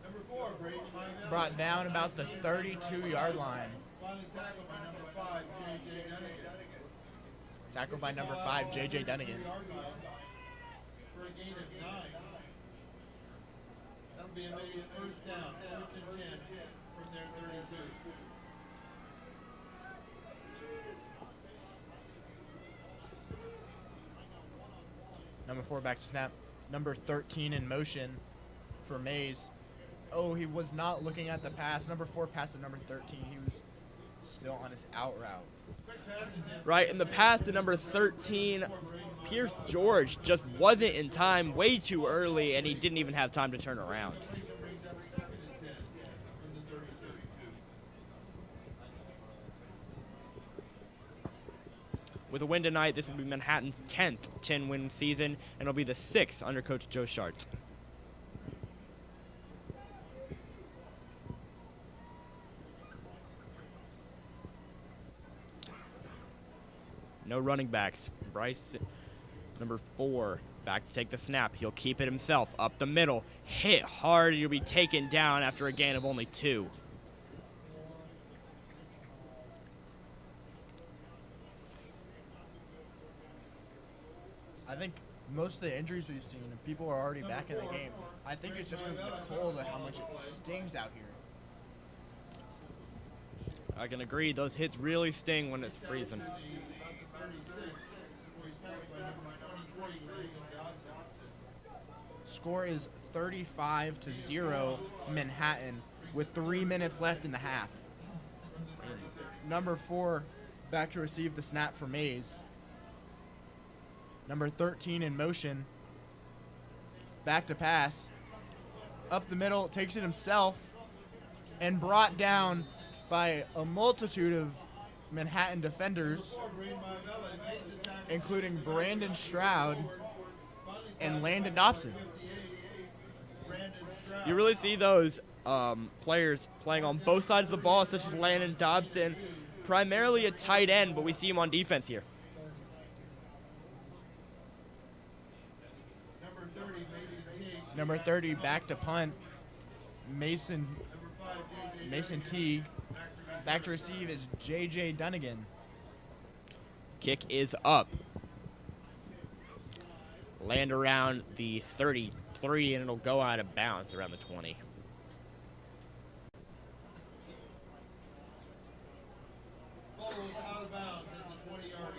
Number 4, Braden Maivella. Brought down about the 32-yard line. Finally tackled by number 5, J.J. Dunnigan. Tackled by number 5, J.J. Dunnigan. Yard line for a gain of 9. That'll be a Maize first down, 1st and 10 from their 32. Number 4 back to snap. Number 13 in motion for Maize. Oh, he was not looking at the pass. Number 4 passed to number 13. He was still on his out route. Right, in the pass to number 13, Pierce George just wasn't in time, way too early, and he didn't even have time to turn around. Brings up 2nd and 10 from the 32. With a win tonight, this will be Manhattan's 10th 10-win season, and it'll be the 6th under Coach Joe Schartz. No running backs. Bryce, number 4, back to take the snap. He'll keep it himself up the middle. Hit hard. He'll be taken down after a gain of only 2. I think most of the injuries we've seen, people are already back in the game. I think it's just because of the cold and how much it stings out here. I can agree. Those hits really sting when it's freezing. About the 36 before he's tackled by number 23, Reagan Dodson. Score is 35-0 Manhattan with 3 minutes left in the half. Number 4 back to receive the snap for Maize. Number 13 in motion. Back to pass. Up the middle, takes it himself, and brought down by a multitude of Manhattan defenders, Braden Maivella makes the tackle. including Brandon Stroud and Landon Dobson. 58, Brandon Stroud. You really see those players playing on both sides of the ball, such as Landon Dobson, primarily a tight end, but we see him on defense here. Number 30, Mason Teague. Number 30 back to punt. Mason Number 5, J.J. Mason Dunnigan. Teague. Back to receive is J.J. Dunnigan. Kick is up. Land around the 33, and it'll go out of bounds around the 20. Ball goes out of bounds at the 20-yard line.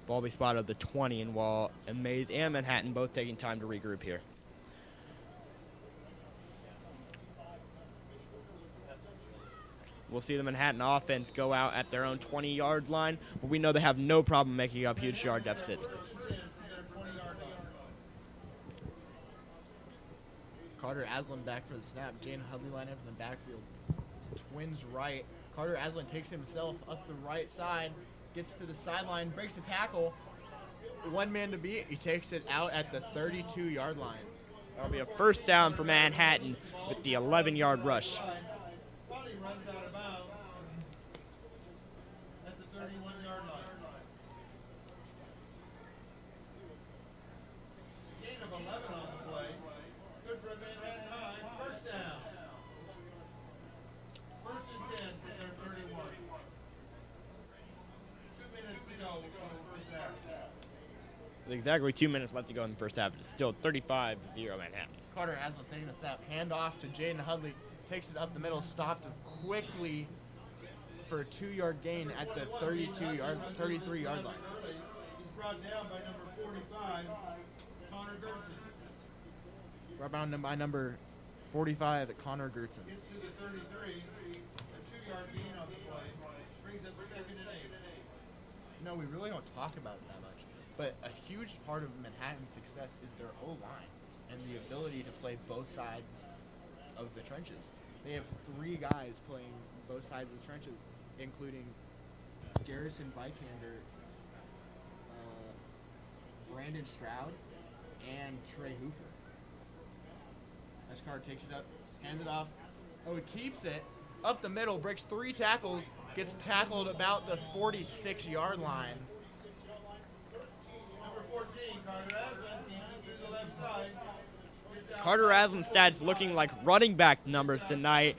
Ball will be spotted at the 20, and while Maize and Manhattan both taking time to regroup here. We'll see the Manhattan offense go out at their own 20-yard line, but we know they have no problem making up huge yard deficits. Carter Aslan back for the snap. Jane Hudley line up in the backfield. Twins right. Carter Aslan takes himself up the right side, gets to the sideline, breaks the tackle. One man to beat. He takes it out at the 32-yard line. That'll be a first down for Manhattan with the 11-yard rush. Finally runs out of bounds at the 31-yard line. of 11 on the play. Good for a Manhattan High. First down. First and 10 from their 31. 2 minutes to go in the first half. With exactly 2 minutes left to go in the first half. It's still 35-0 Manhattan. Carter Haslam taking a snap, hand off to Jaden Hudley, takes it up the middle, stopped quickly for a 2-yard gain at the 33-yard line. He's brought down by number 45, Connor Gertson. Brought down by number 45, Connor Gertson. Gets to the 33, a 2-yard gain on the play, brings up 2nd and 8. No, we really don't talk about it that much. But a huge part of Manhattan's success is their O-line and the ability to play both sides of the trenches. They have 3 guys playing both sides of the trenches, including Garrison Vikander, Brandon Stroud, and Trey Hoofer. As Carter takes it up, hands it off. Oh, he keeps it up the middle, breaks 3 tackles, gets tackled about the 46-yard line. Number 14, Carter Aslan, keeps it through the left side. Carter Aslan's stats looking like running back numbers tonight.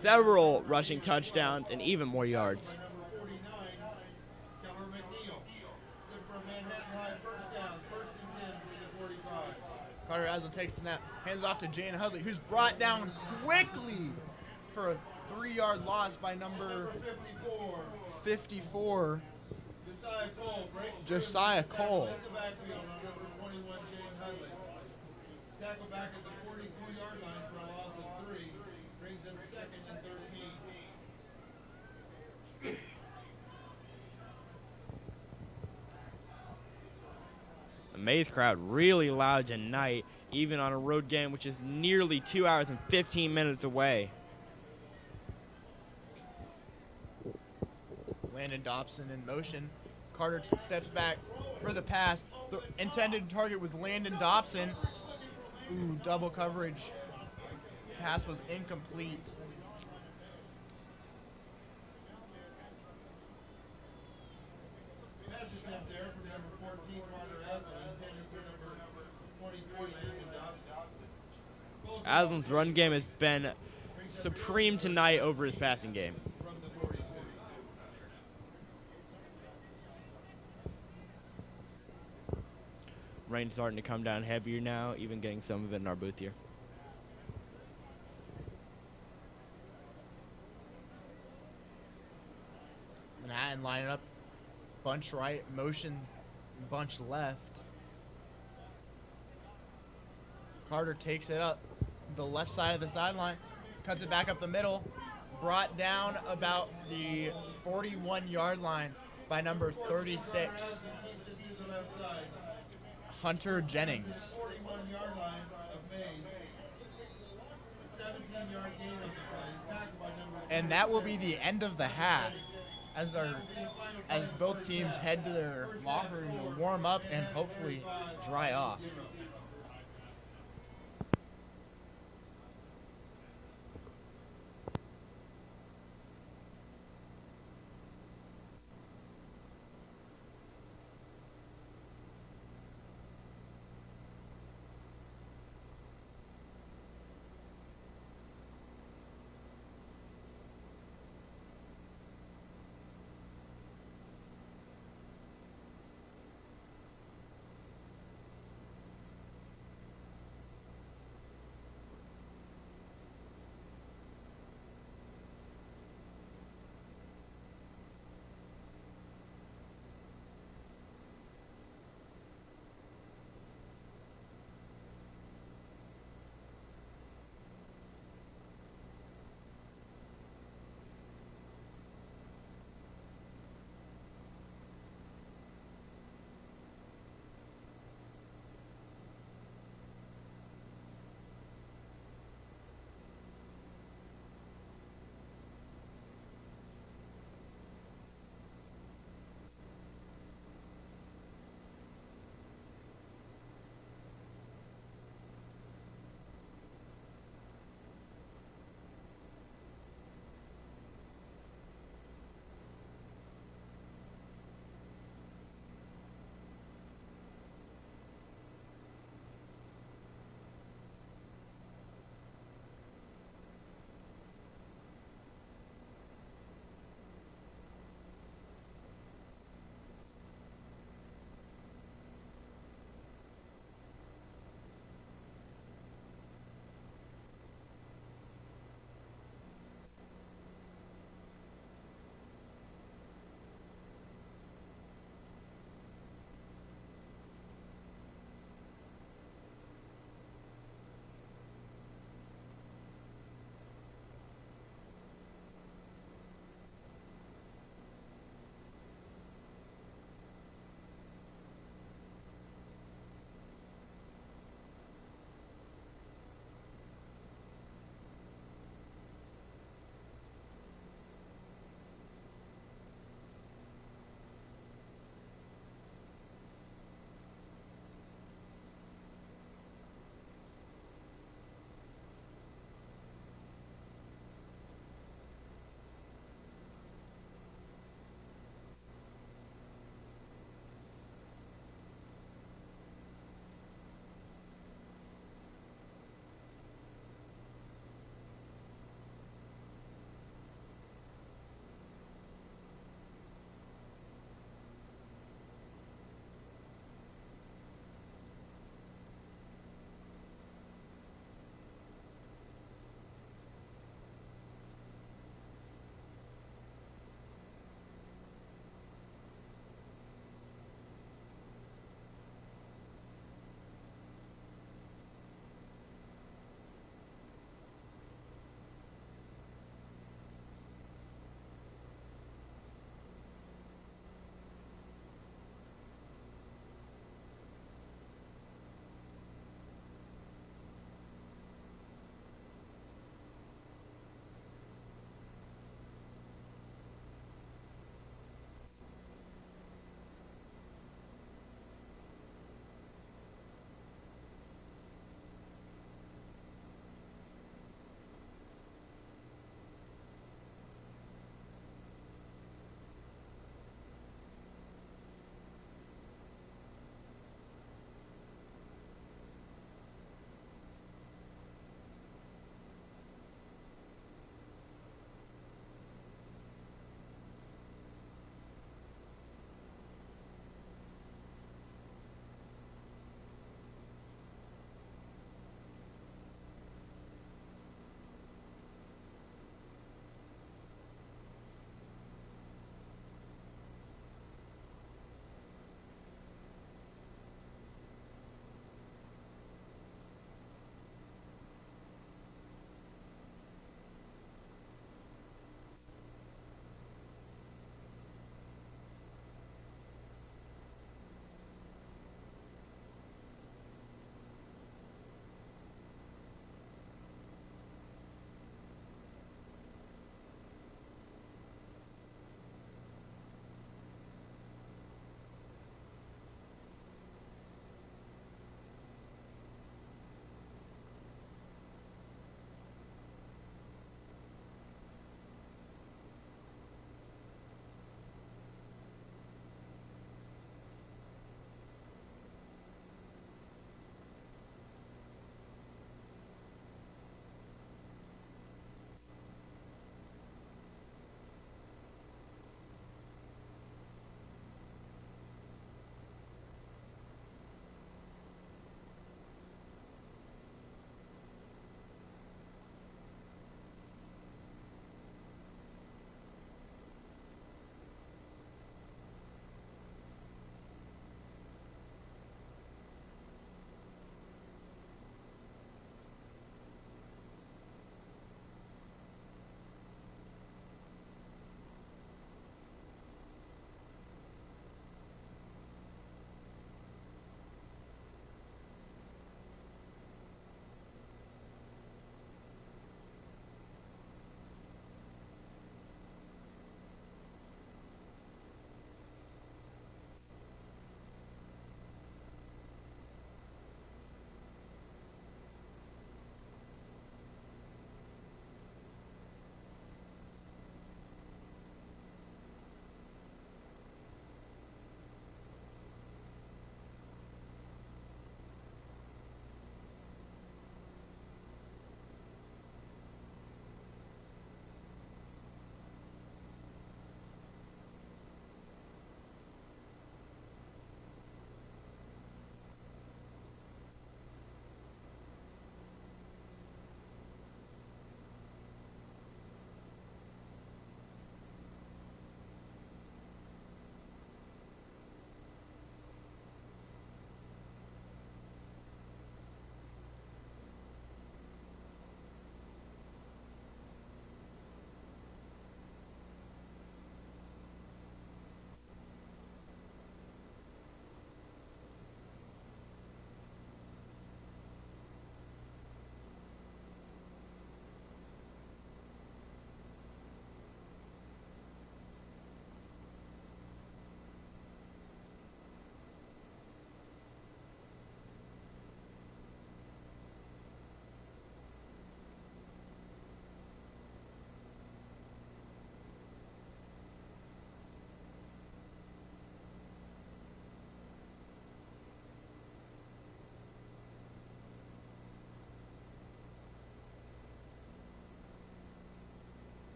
Several rushing touchdowns and even more yards. By number 49, Keller McNeil. Good for a Manhattan High first down, first and 10 for the 45. Carter Aslan takes the snap, hands off to Jane Hudley, who's brought down quickly for a 3-yard loss by number 54. Josiah Cole breaks Josiah through, Cole. at the backfield on number 21, Jane Hudley. Tackle back at the 42-yard line for a loss of 3. Brings him 2nd and 13. The Maize crowd really loud tonight, even on a road game which is nearly 2 hours and 15 minutes away. Landon Dobson in motion. Carter steps back for the pass. The intended target was Landon Dobson. Ooh, double coverage. Pass was incomplete. Pass attempt there from number 14, Connor Aslan, intended for number 23, Landon Dobson. Aslan's run game has been supreme tonight over his passing game. From the 42. Rain's starting to come down heavier now, even getting some of it in our booth here. Manhattan lining up. Bunch right, motion, bunch left. Carter takes it up the left side of the sideline, cuts it back up the middle, brought down about the 41-yard line by number 36, Keeps it to the left side. Hunter Jennings. 41-yard line of Mays. A 17-yard gain on the play. Tackled by number And that will be the end of the half as both teams head to their locker room to warm up and hopefully dry off.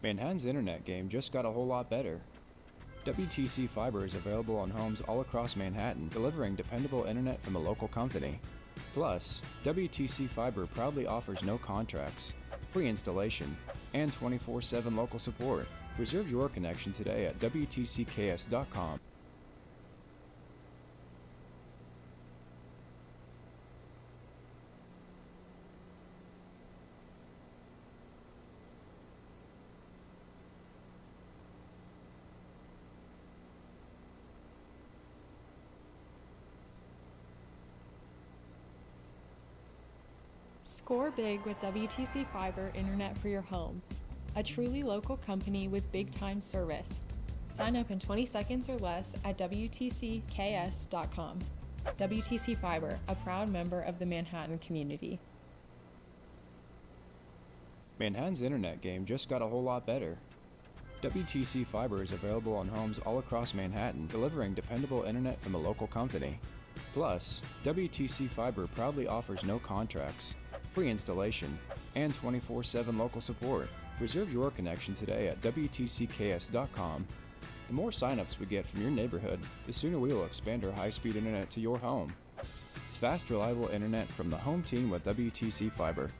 Manhattan's internet game just got a whole lot better. WTC Fiber is available on homes all across Manhattan, delivering dependable internet from a local company. Plus, WTC Fiber proudly offers no contracts, free installation, and 24/7 local support. Reserve your connection today at WTCKS.com. Score big with WTC Fiber Internet for your home, a truly local company with big-time service. Sign up in 20 seconds or less at WTCKS.com. WTC Fiber, a proud member of the Manhattan community. Manhattan's internet game just got a whole lot better. WTC Fiber is available on homes all across Manhattan, delivering dependable internet from a local company. Plus, WTC Fiber proudly offers no contracts, free installation, and 24/7 local support. Reserve your connection today at WTCKS.com. The more signups we get from your neighborhood, the sooner we will expand our high-speed internet to your home. Fast, reliable internet from the home team with WTC Fiber.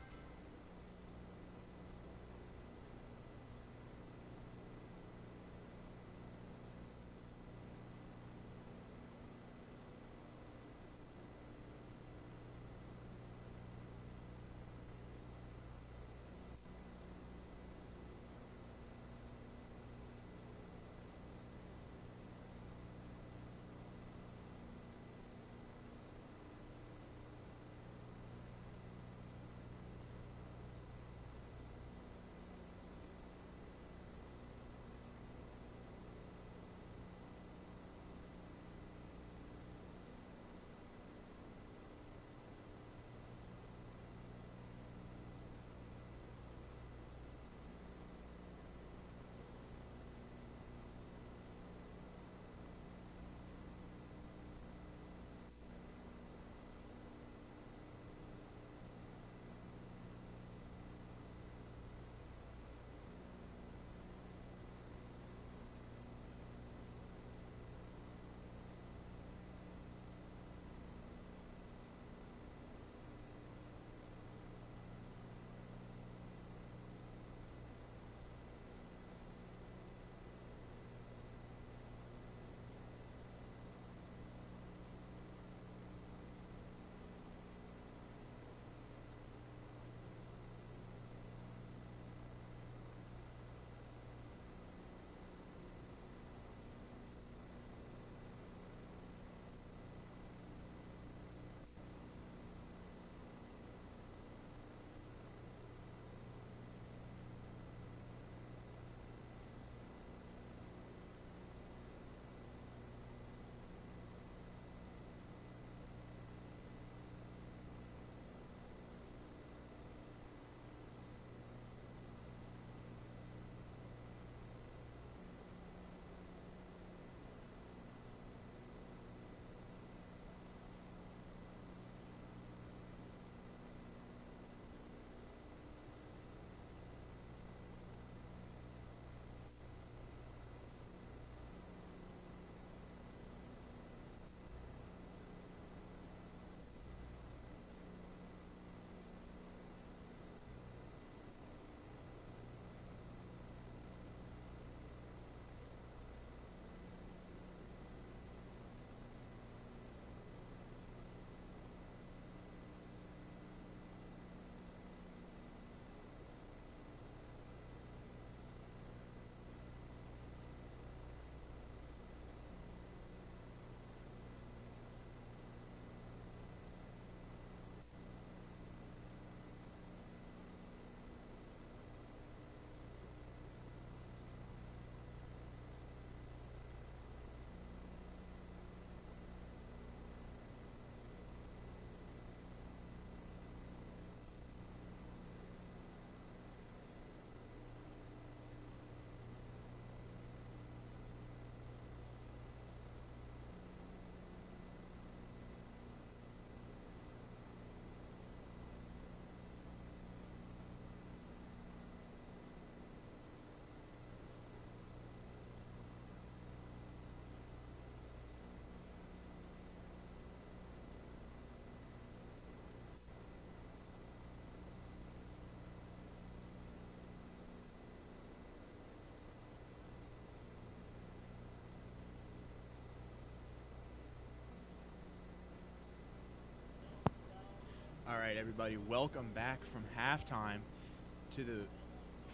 right, everybody, welcome back from halftime to the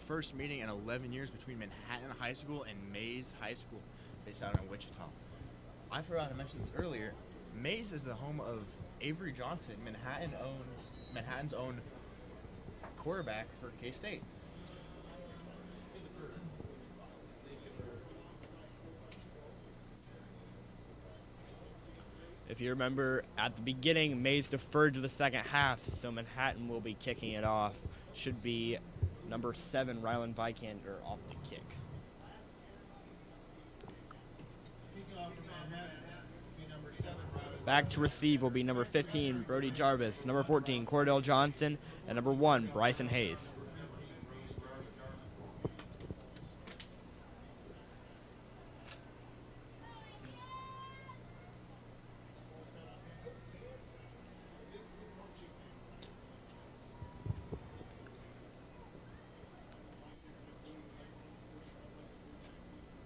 first meeting in 11 years between Manhattan High School and Maize High School, based out in Wichita. I forgot to mention this earlier. Maize is the home of Avery Johnson, Manhattan's own quarterback for K-State. If you remember, at the beginning, Maize deferred to the second half, so Manhattan will be kicking it off. Should be number 7, Rylan Vikander, off the kick. Kicking off for Manhattan will be number 7, Rylan. Back to receive will be number 15, Brody Jarvis, number 14, Cordell Johnson, and number 1, Bryson Hayes.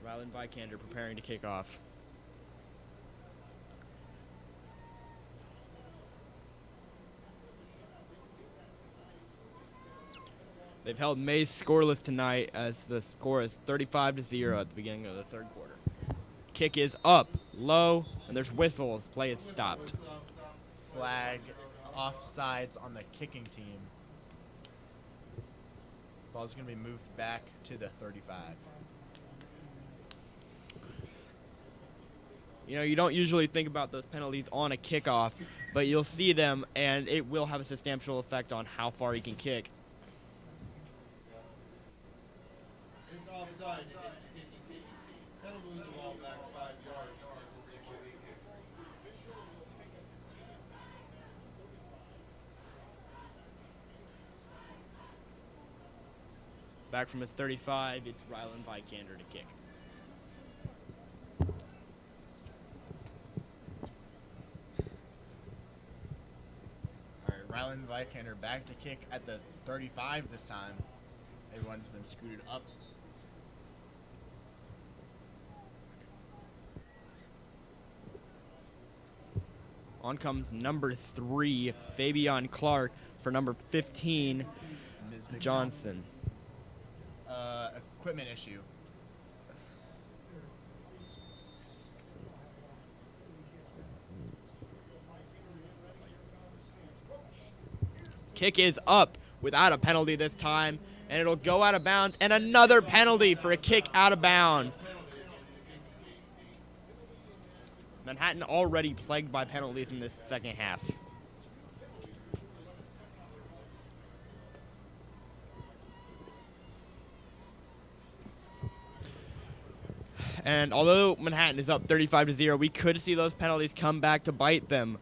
Rylan Vikander preparing to kick off. They've held Maize scoreless tonight as the score is 35-0 at the beginning of the third quarter. Kick is up, low, and there's whistles. Play is stopped. Flag offsides on the kicking team. Ball's going to be moved back to the 35. You know, you don't usually think about those penalties on a kickoff, but you'll see them, and it will have a substantial effect on how far you can kick. It's offside. It's kicking. That'll move the ball back 5 yards. Back from his 35, it's Rylan Vikander to kick. Rylan Vikander back to kick at the 35 this time. Everyone's been scooted up. On comes number 3, Fabian Clark, for number 15, Ms. McDonald. Johnson. Equipment issue. Kick is up without a penalty this time, and it'll go out of bounds, and another penalty for a kick out of bounds. Manhattan already plagued by penalties in this second half. And although Manhattan is up 35-0, we could see those penalties come back to bite them.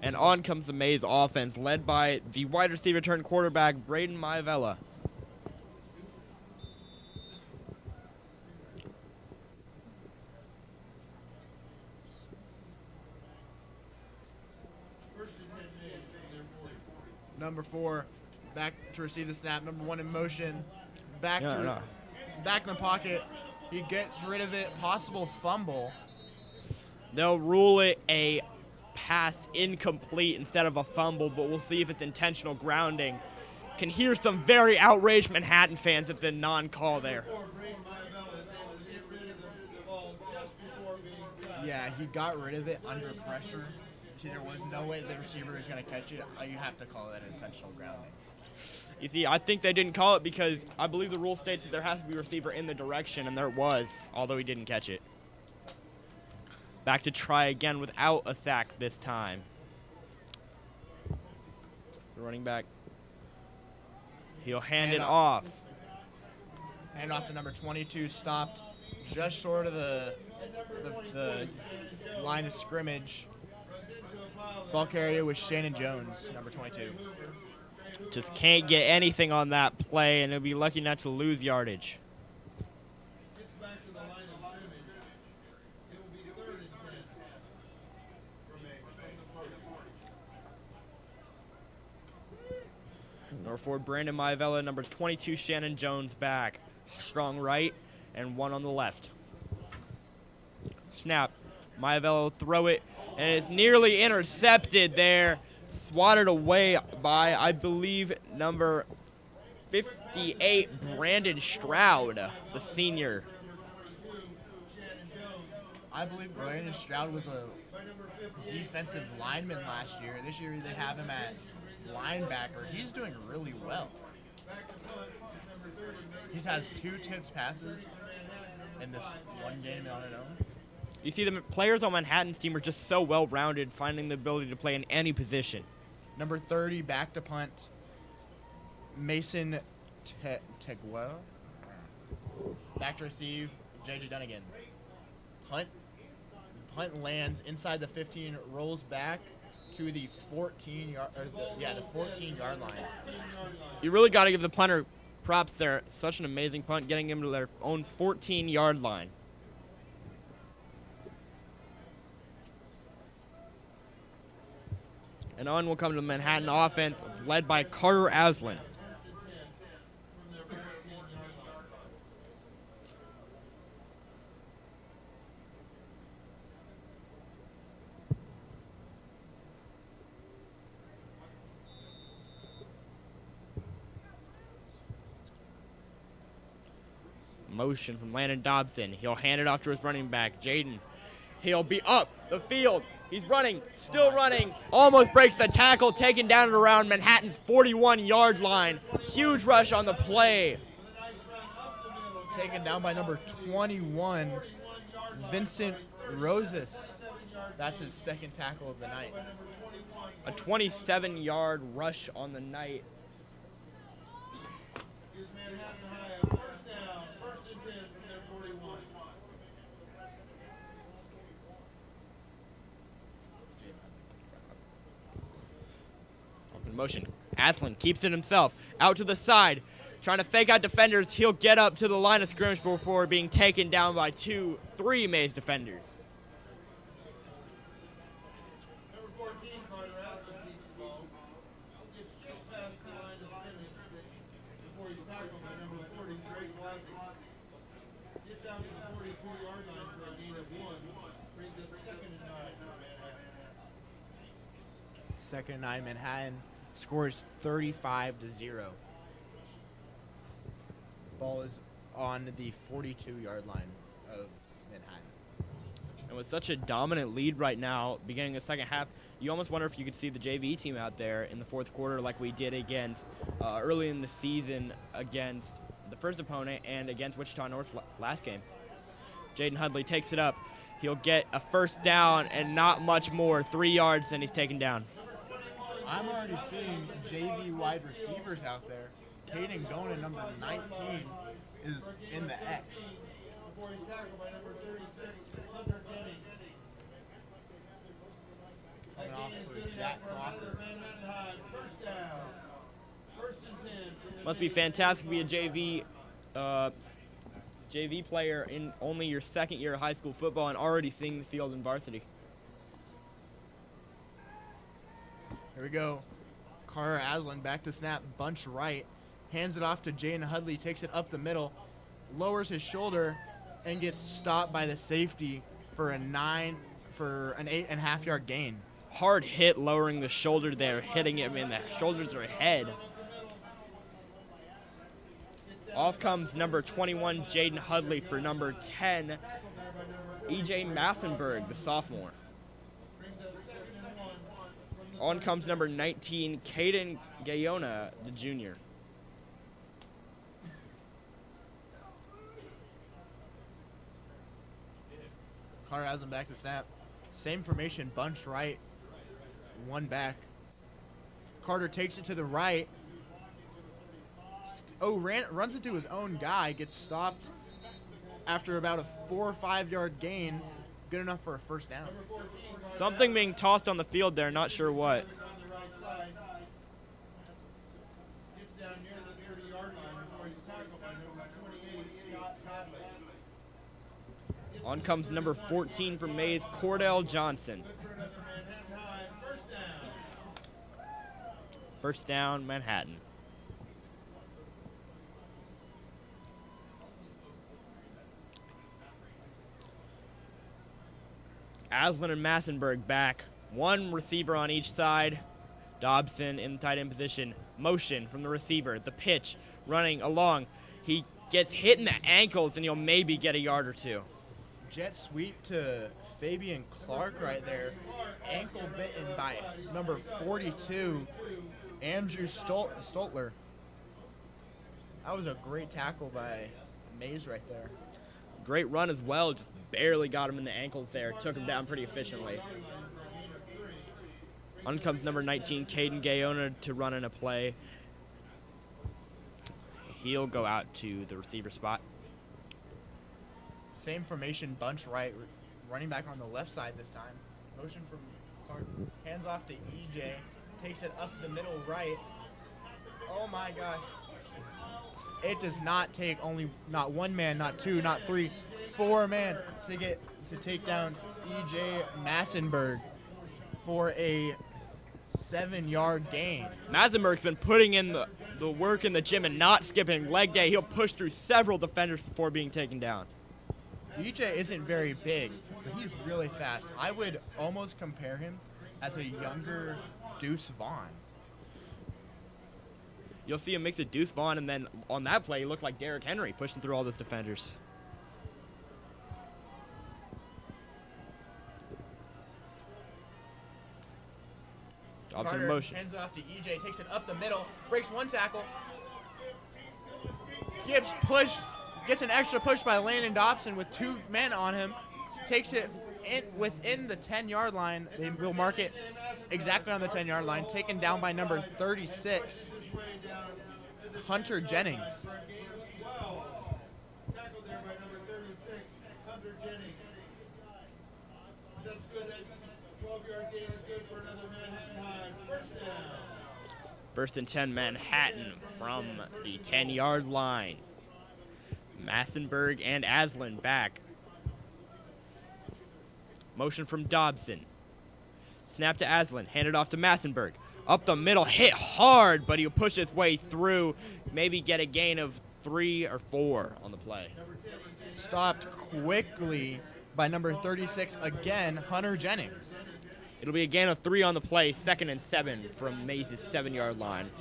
And on comes the Maize offense, led by the wide receiver turned quarterback, Braden Maivella. Number 4, back to receive the snap. Number 1 in motion. Back in the pocket. He gets rid of it. Possible fumble. They'll rule it a pass incomplete instead of a fumble, but we'll see if it's intentional grounding. Can hear some very outraged Manhattan fans at the non-call there. Yeah, he got rid of it under pressure. There was no way the receiver was going to catch it. You have to call that intentional grounding. You see, I think they didn't call it because I believe the rule states that there has to be a receiver in the direction, and there was, although he didn't catch it. Back to try again without a sack this time. The running back. He'll hand it off. Hand off to number 22, stopped just short of the line of scrimmage. Ball carrier was Shannon Jones, number 22. Just can't get anything on that play, and he'll be lucky not to lose yardage. Gets back to the line of scrimmage. It will be 3rd and 10 for Maize. Number 4, Brandon Maivella. Number 22, Shannon Jones back. Strong right and one on the left. snap. Maize throw it, and it's nearly intercepted there. Swatted away by, I believe, number 58, Brandon Stroud, the senior. I believe Brandon Stroud was a defensive lineman last year. This year they have him at linebacker. He's doing really well. He has 2 tipped passes in this one game on his own. You see, the players on Manhattan's team are just so well-rounded, finding the ability to play in any position. Number 30, back to punt. Mason Tegua. Back to receive, J.J. Dunnigan. Punt lands inside the 15, rolls back to the 14-yard line. You really got to give the punter props there. Such an amazing punt, getting him to their own 14-yard line. And on will come to the Manhattan offense, led by Carter Aslan. Motion from Landon Dobson. He'll hand it off to his running back, Jaden. He'll be up the field. He's running, still running, almost breaks the tackle, taken down and around Manhattan's 41-yard line. Huge rush on the play. Taken down by number 21, Vincent Roses. That's his second tackle of the night. A 27-yard rush on the night. Gives Manhattan High a first down, 1st and 10 from their 41. In motion. Aslan keeps it himself. Out to the side. Trying to fake out defenders. He'll get up to the line of scrimmage before being taken down by 3 Maize defenders. Number 14, Carter Aslan keeps the ball. Gets just past the line of scrimmage before he's tackled by number 40, Drake Blasey. Gets out to the 42-yard line for a gain of 1. Brings up 2nd and 9 for Manhattan. 2nd and 9, Manhattan scores 35-0. Ball is on the 42-yard line of Manhattan. And with such a dominant lead right now, beginning the second half, you almost wonder if you could see the JV team out there in the fourth quarter like we did against early in the season against the first opponent and against Wichita North last game. Jaden Hudley takes it up. He'll get a first down and not much more. 3 yards, and he's taken down. I'm already seeing JV wide receivers out there. Caden Gona, number 19, is in the X. Before he's tackled by number 36, Hunter Jennings. Coming That off gain is for good Jack enough for Crocker. another Manhattan High first down. 1st and 10 from the Must be Maize. fantastic to be a JV player in only your second year of high school football and already seeing the field in varsity. Here we go. Carter Aslan back to snap, bunch right, hands it off to Jaden Hudley, takes it up the middle, lowers his shoulder, and gets stopped by the safety for an 8.5-yard gain. Hard hit lowering the shoulder there, hitting him in the shoulders or head. Off comes number 21, Jaden Hudley, for number 10, E.J. Massenberg, the sophomore. On comes number 19, Caden Gayona, the junior. Carter Aslan back to snap. Same formation, bunch right, one back. Carter takes it to the right. Runs it to his own guy, gets stopped after about a 4 or 5 yard gain. Good enough for a first down. Something being tossed on the field there, not sure what. On the right side. Gets down near the 30-yard line before he's tackled by number 28, Scott Godley. On comes number 14 from Maize, Cordell Johnson. Good for another Manhattan High first down. First down, Manhattan. Aslan and Massenberg back. One receiver on each side. Dobson in the tight end position. Motion from the receiver. The pitch running along. He gets hit in the ankles, and he'll maybe get a yard or two. Jet sweep to Fabian Clark right there. Ankle bitten by number 42, Andrew Stoltler. That was a great tackle by Maize right there. Great run as well. Just barely got him in the ankles there. Took him down pretty efficiently. On comes number 19, Caden Gayona, to run in a play. He'll go out to the receiver spot. Same formation, bunch right, running back on the left side this time. Motion from Clark, hands off to EJ, takes it up the middle right. Oh my gosh. It does not take not one man, not two, not three, 4 men to take down EJ Massenberg for a 7-yard gain. Massenberg's been putting in the work in the gym and not skipping leg day. He'll push through several defenders before being taken down. EJ isn't very big, but he's really fast. I would almost compare him as a younger Deuce Vaughn. You'll see a mix of Deuce Vaughn, and then on that play, he looked like Derrick Henry pushing through all those defenders. Dobson in motion. Hands it off to EJ, takes it up the middle, breaks one tackle. Gibbs gets an extra push by Landon Dobson with 2 men on him. Takes it within the 10-yard line. They will mark it exactly on the 10-yard line. Taken down by number 36, Hunter Jennings. Tackled there by number 36, Hunter Jennings. That's good. That 12-yard gain is good for another Manhattan High first down. First and 10, Manhattan from the 10-yard line. Massenberg and Aslan back. Motion from Dobson. Snap to Aslan. Handed off to Massenberg. Up the middle. Hit hard, but he'll push his way through. Maybe get a gain of 3 or 4 on the play. Stopped quickly by number 36 again, Hunter Jennings. It'll be a gain of 3 on the play. 2nd and 7 from Maze's 7-yard line.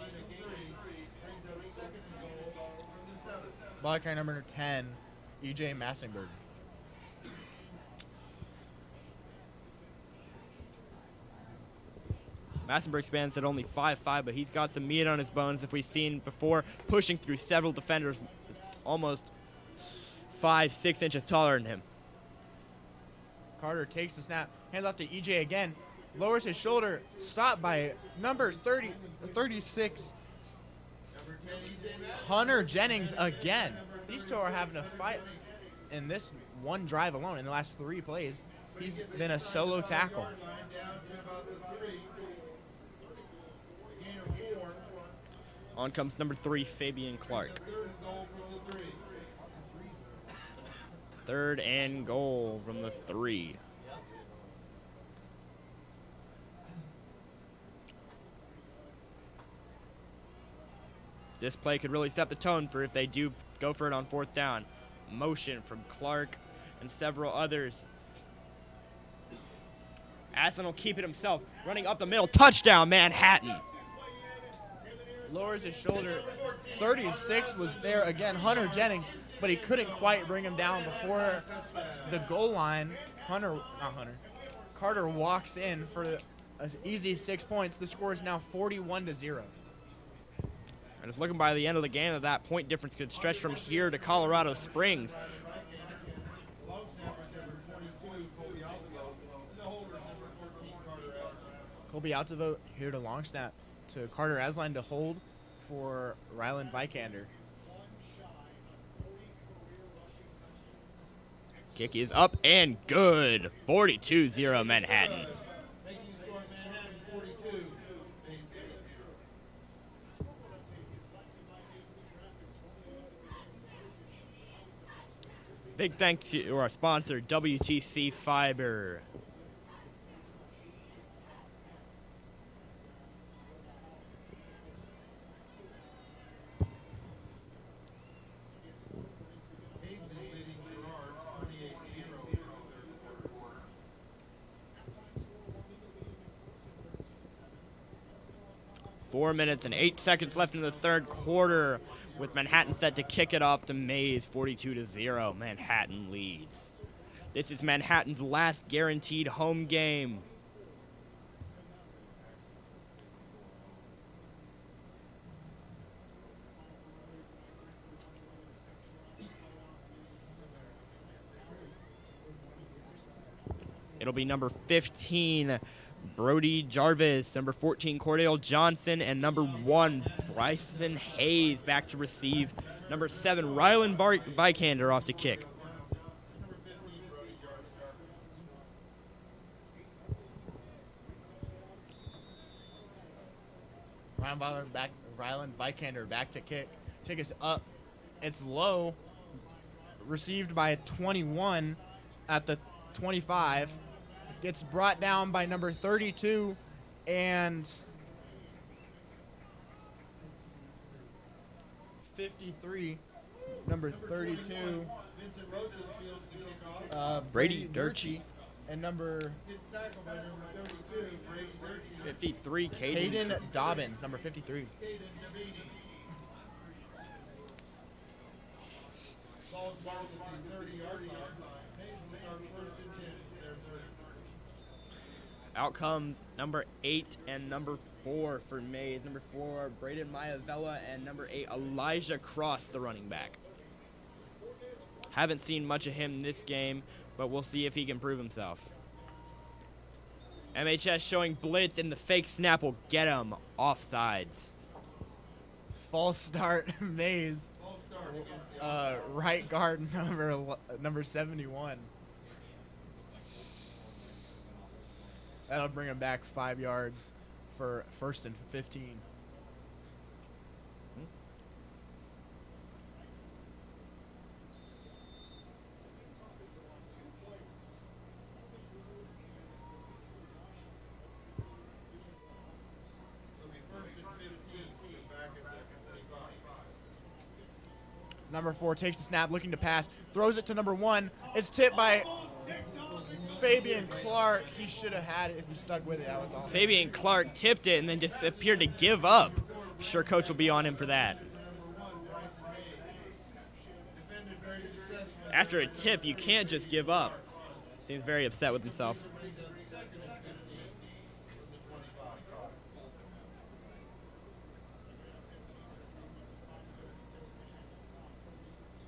Ball carrier number 10, EJ Massenberg. Massenberg stands at only 5'5", but he's got some meat on his bones, if we've seen before, pushing through several defenders almost 5-6 inches taller than him. Carter takes the snap, hands off to EJ again, lowers his shoulder, stopped by number 36, Hunter Jennings again. These two are having a fight in this one drive alone. In the last 3 plays, he's been a solo tackle. On comes number 3, Fabian Clark. 3rd and goal from the 3. This play could really set the tone for if they do go for it on 4th down. Motion from Clark and several others. Aslan will keep it himself. Running up the middle. Touchdown, Manhattan. Lowers his shoulder. 36 was there again, Hunter Jennings, but he couldn't quite bring him down before the goal line. Carter walks in for an easy 6 points. The score is now 41-0. And it's looking by the end of the game that point difference could stretch from here to Colorado Springs. Colby Altivo here to long snap to Carter Aslan to hold for Ryland Vikander. Kick is up and good. 42-0 Manhattan. Big thanks to our sponsor, WTC Fiber. 4 minutes and 8 seconds left in the third quarter, with Manhattan set to kick it off to Maize, 42-0. Manhattan leads. This is Manhattan's last guaranteed home game. It'll be number 15, Brody Jarvis, number 14, Cordell Johnson, and number 1, Bryson Hayes back to receive. Number 7, Rylan Vikander off to kick. Rylan Vikander back to kick. Kick is up. It's low. Received by 21 at the 25. Gets brought down by number 32 and 53. Number 32. Vincent Roses fields the kickoff. Brady Durchie. And number Gets tackled by number 32, Brady Durchie. 53, Caden Dobbins, number 53. Caden Davini. Ball's marked at the 30-yard line. It's our first and 10. Their 30. Out comes number 8 and number 4 for Maize. Number 4, Braden Maivella, and number 8, Elijah Cross, the running back. Haven't seen much of him this game, but we'll see if he can prove himself. MHS showing blitz, and the fake snap will get him offsides. False start, Maize. False start against the Right guard number 71. That'll bring him back 5 yards for 1st and 15. It'll be first and 15 back at the 25. Number 4 takes the snap, looking to pass, throws it to number 1. It's tipped by Fabian Clark. He should have had it if he stuck with it. That was all. Fabian Clark tipped it and then just appeared to give up. I'm sure coach will be on him for that. Defended very successfully. After a tip, you can't just give up. Seems very upset with himself. Brings up second and 15 from the 25.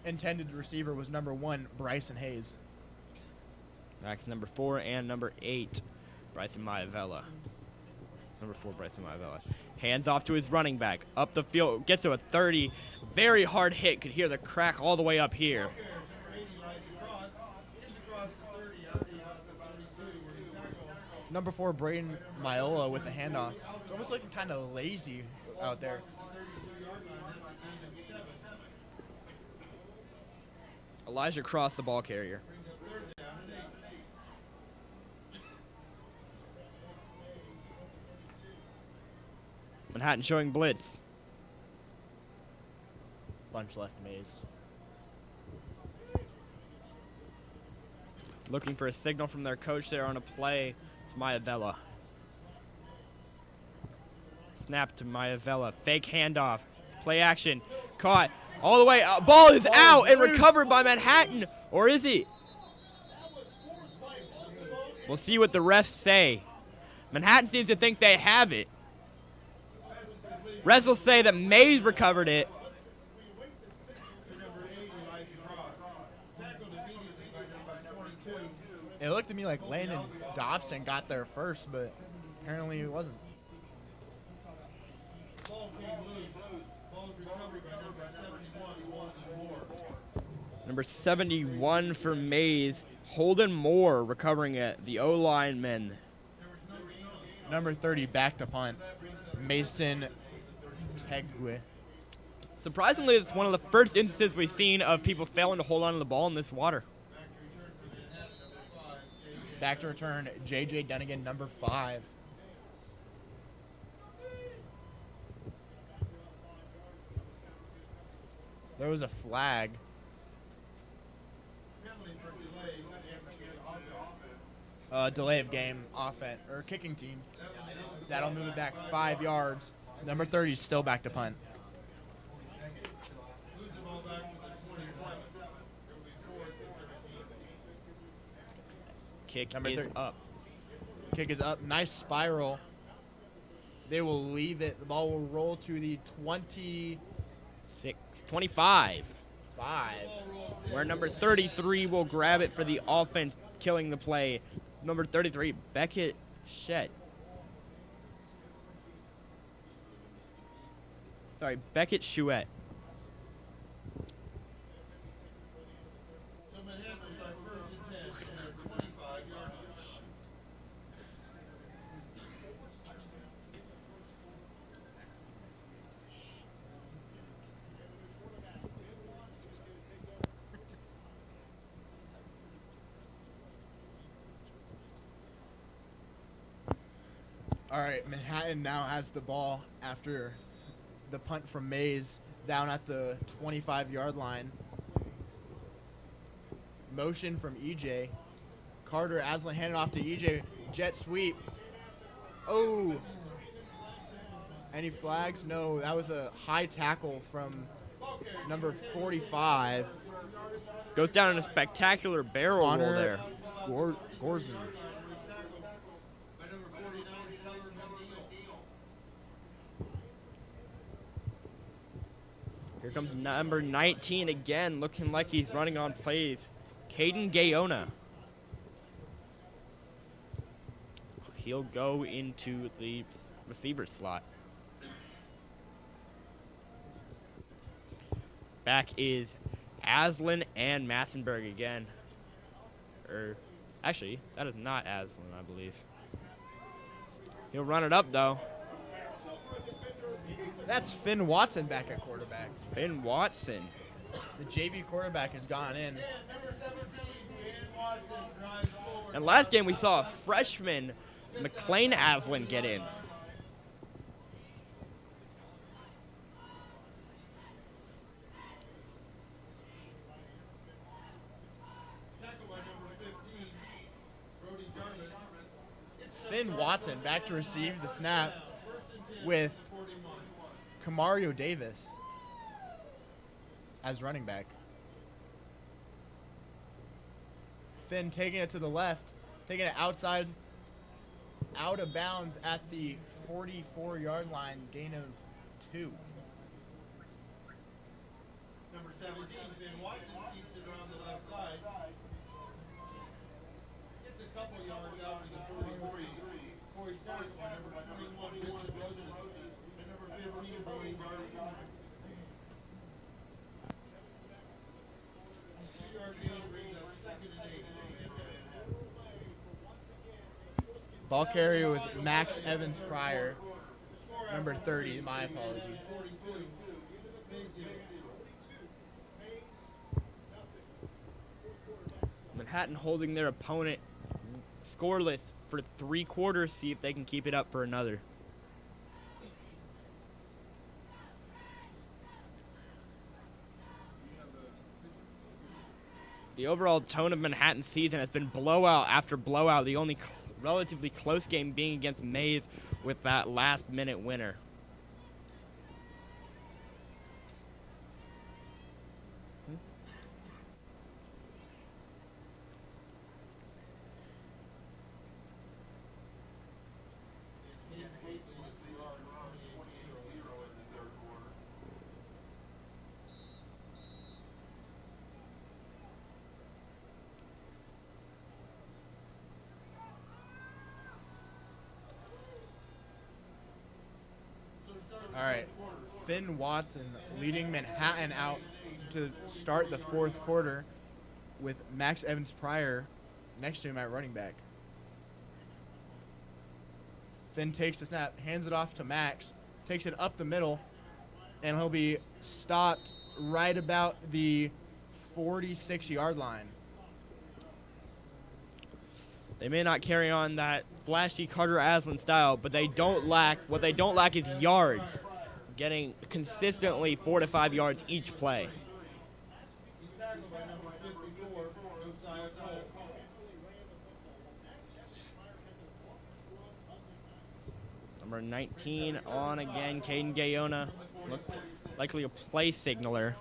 Intended receiver was number 1, Bryson Hayes. Back to number 4 and number 8, Bryson Maivella. Number 4, Bryson Maivella. Hands off to his running back. Up the field, gets to a 30. Very hard hit. Could hear the crack all the way up here. Number 80, Elijah Cross. Gets across the 30 out to about the 32 where he's tackled. Number 4, Braden Miola with the handoff. It's almost looking kind of lazy out there. The 32-yard line, that's a gain of 7. Elijah Cross, the ball carrier. Brings up third down and 8. Manhattan showing blitz. Bunch left, Maize. Looking for a signal from their coach there on a play. It's Maivella. Snap to Maivella. Fake handoff. Play action. Caught. All the way. Ball is out and recovered by Manhattan. Or is he? We'll see what the refs say. Manhattan seems to think they have it. Refs will say that Maize recovered it. To number 8, Elijah Cross. Tackled immediately by number 22. It looked to me like Landon Dobson got there first, but apparently it wasn't. Ball came loose. Ball's recovered by number 71, Holden Moore. Number 71 for Maize. Holden Moore recovering it. The O-lineman. There was no gain on it. Number 30 back to punt. That brings up Mason Tegwe. Surprisingly, it's one of the first instances we've seen of people failing to hold on to the ball in this water. back to return for Manhattan, number 5, JJ. Back to return, J.J. Dunnigan, number 5. There was a flag. Penalty for delay and offense. Delay of game offense or kicking team. That'll move it back 5 yards. Number 30 is still back to punt. Moves the ball back to the 27. It'll be 4th and 13. Kick Number is 30. up. Kick is up. Nice spiral. They will leave it. The ball will roll to the 25. 25. Where number 33 will grab it for the offense, killing the play. Number 33, Beckett Shett. Sorry, Beckett Chouette. So Manhattan will start 1st and 10 and their 25-yard line. All right, Manhattan now has the ball after the punt from Maize down at the 25-yard line. Motion from EJ. Carter Aslan handed off to EJ. Jet sweep. Oh. Any flags? No, that was a high tackle from number 45. Goes down in a spectacular barrel roll Connor there. Gorson. By number 49, Keller McNeil. Here comes number 19 again, looking like he's running on plays. Caden Gayona. He'll go into the receiver slot. Back is Aslan and Massenberg again. Actually, that is not Aslan, I believe. He'll run it up, though. That's Finn Watson back at quarterback. Finn Watson. The JV quarterback has gone in. And number 17, Ben Watson drives forward. And last game we saw a freshman, McLean Aslan, get in. Tackled by number 15, Brody Jarman. Finn Watson back to receive the snap with 41. Kamario Davis as running back. Finn taking it to the left, taking it outside, out of bounds at the 44-yard line, gain of 2. Number 17, Ben Watson keeps it around the left side. Gets a couple yards out to the 43. Before he's tackled by number 21, Vincent Roses, and number 15, Brody Jarman. 2-yard gain brings up 2nd and 8. Ball carrier was Max Evans Pryor, number 30. My apologies. 42. Manhattan holding their opponent scoreless for 3 quarters, see if they can keep it up for another. The overall tone of Manhattan's season has been blowout after blowout, the only relatively close game being against Maize with that last-minute winner. All right, Finn Watson leading Manhattan out to start the 4th quarter with Max Evans Pryor next to him at running back. Finn takes the snap, hands it off to Max, takes it up the middle, and he'll be stopped right about the 46-yard line. They may not carry on that flashy Carter Aslan style, but what they don't lack is yards, getting consistently 4 to 5 yards each play. He's tackled by number 54, Josiah Cole. Number 19 on again, Caden Gayona. Likely a play signaler.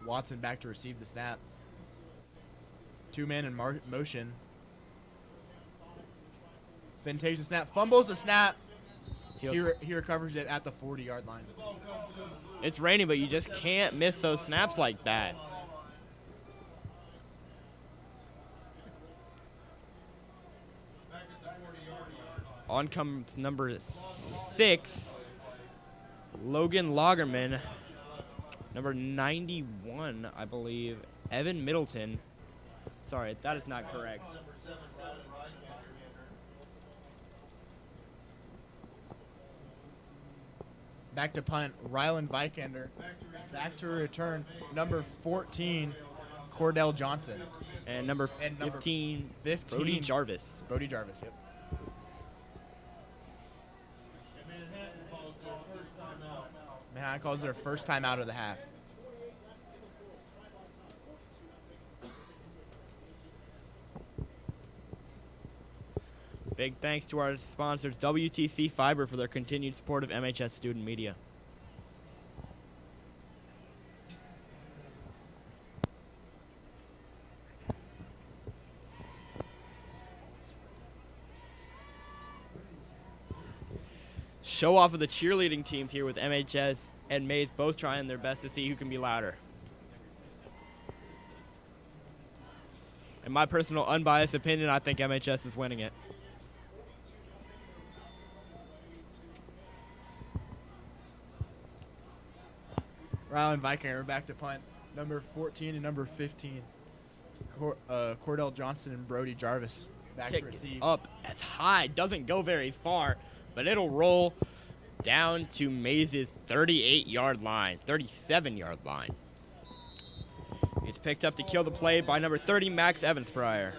Watson back to receive the snap. Two-man in motion. Finn takes the snap, fumbles the snap. He recovers it at the 40-yard line. It's raining, but you just can't miss those snaps like that. On comes number 6, Logan Lagerman. Number 91, I believe, Evan Middleton. Sorry, that is not correct. Back to punt, Rylan Vikander. Back to return, number 14, Cordell Johnson. And number 15, Brody Jarvis. Brody Jarvis, yep. Manhattan calls their first time out of the half. Big thanks to our sponsors, WTC Fiber, for their continued support of MHS Student Media. Show off of the cheerleading teams here with MHS and Maize both trying their best to see who can be louder. In my personal unbiased opinion, I think MHS is winning it. Rylan Vikander back to punt, number 14 and number 15, Cordell Johnson and Brody Jarvis back Kick to receive. Up as high, doesn't go very far, but it'll roll down to Maize's 38-yard line, 37-yard line. It's picked up to kill the play by number 30, Max Evans Pryor.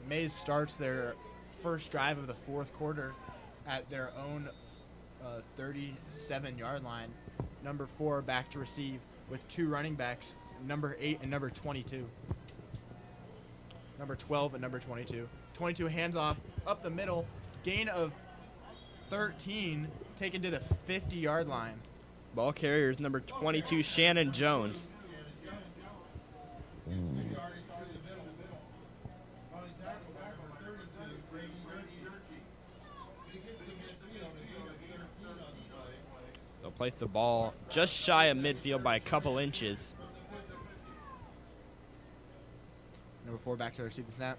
Maize starts their first drive of the fourth quarter at their own 37-yard line. Number 4 back to receive with 2 running backs, number 8 and number 22. Number 12 and number 22. 22 hands off, up the middle, gain of 13, taken to the 50-yard line. Ball carrier is number 22, Shannon Jones. They'll place the ball just shy of midfield by a couple inches. Number 4 back to receive the snap.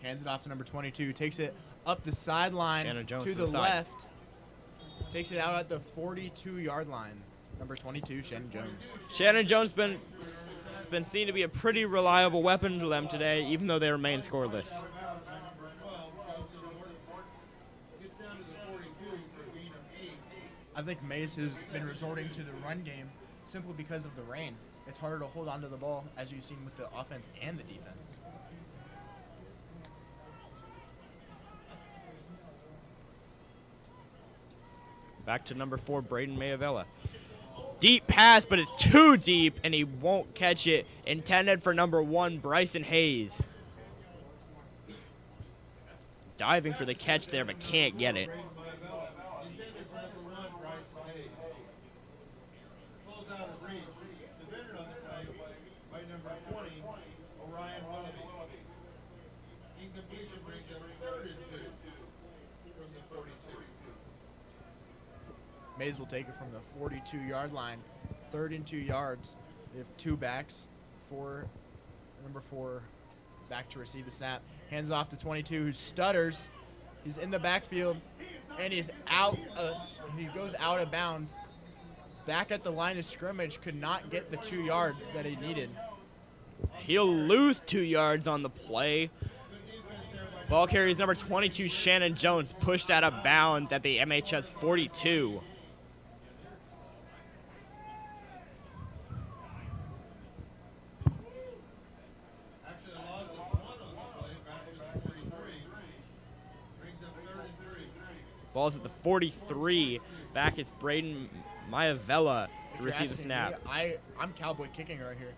Hands it off to number 22. Takes it up the sideline to the left. Takes it out at the 42-yard line. Number 22, Shannon Jones. Shannon Jones has been seen to be a pretty reliable weapon to them today, even though they remain scoreless. I think Maize has been resorting to the run game simply because of the rain. It's harder to hold on to the ball, as you've seen with the offense and the defense. Back to number 4, Braden Mayavella. Deep pass, but it's too deep, and he won't catch it. Intended for number 1, Bryson Hayes. Diving for the catch there, but can't get it. Maize will take it from the 42-yard line, 3rd and 2 yards. They have 2 backs, number 4 back to receive the snap. Hands it off to 22, who stutters. He's in the backfield, and he's out. He goes out of bounds. Back at the line of scrimmage, could not get the 2 yards that he needed. He'll lose 2 yards on the play. Ball carries number 22, Shannon Jones, pushed out of bounds at the MHS 42. Ball's at the 43. Back is Braden Maivella to If you're receive the asking snap. me, I'm cowboy kicking right here.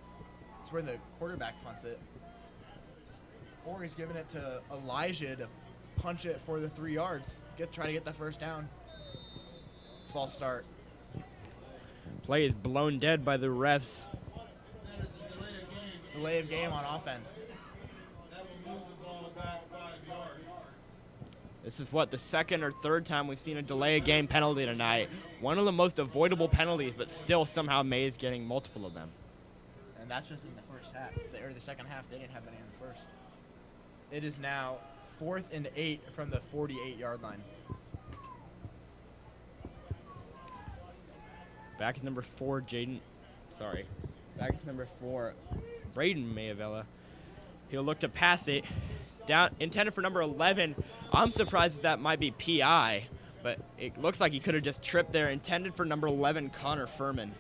It's where the quarterback punts it. Or he's giving it to Elijah to punch it for the 3 yards. Try to get the first down. False start. Play is blown dead by the refs. That is a delay of game. Delay of game on offense. That will move the ball back 5 yards. This is what, the second or third time we've seen a delay of game penalty tonight. One of the most avoidable penalties, but still somehow Maize getting multiple of them. And that's just in the first half. Or the second half, they didn't have any in the first. It is now 4th and 8 from the 48-yard line. Back is number 4, Back is number 4, Braden Maivella. He'll look to pass it. Down, intended for number 11. I'm surprised that might be PI, but it looks like he could have just tripped there. Intended for number 11, Connor Furman.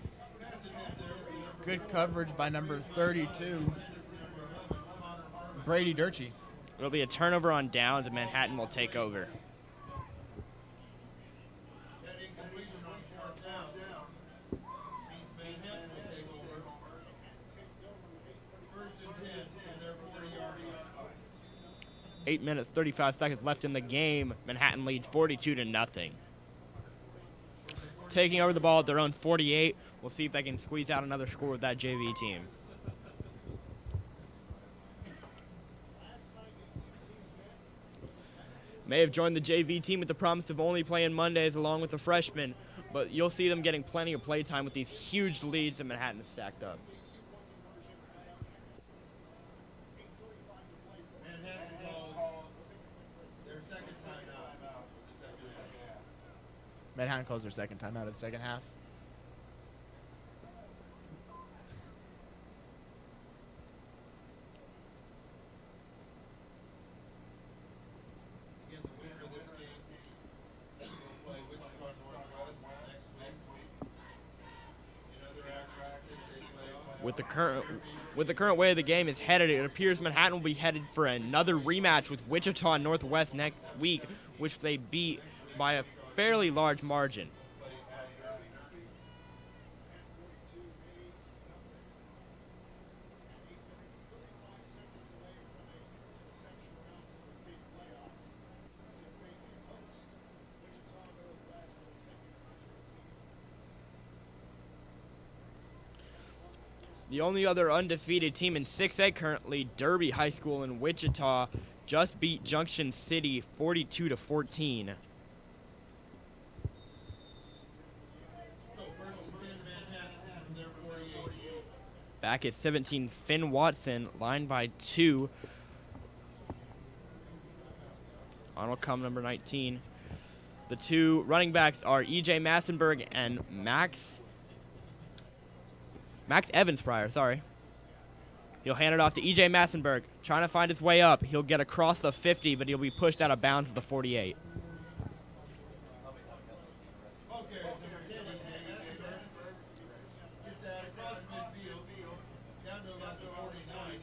Good coverage by number 32, Brady Durchie. It'll be a turnover on downs, and Manhattan will take over. That incompletion on 4th down means Manhattan will take over. 1st and 10 from their 40-yard line. 8 minutes, 35 seconds left in the game. Manhattan leads 42-0. Taking over the ball at their own 48. We'll see if they can squeeze out another score with that JV team. May have joined the JV team with the promise of only playing Mondays along with the freshmen, but you'll see them getting plenty of play time with these huge leads that Manhattan has stacked up. Manhattan calls their second timeout of the second half. Manhattan calls their second time out of the second half. Again, the winner of this game will play Wichita Northwest next week. In other actions, they play With the current way the game is headed, it appears Manhattan will be headed for another rematch with Wichita Northwest next week, which they beat by a fairly large margin. The only other undefeated team in 6A currently, Derby High School in Wichita, just beat Junction City 42-14. So 1st and 10 Manhattan from their 48. Back at 17, Finn Watson, line by 2. On will come number 19. The 2 running backs are E.J. Massenberg and Max Evans Pryor, sorry. He'll hand it off to E.J. Massenberg, trying to find his way up. He'll get across the 50, but he'll be pushed out of bounds at the 48. Okay, number 10, E.J. Massenberg gets that across midfield, down to about the 49,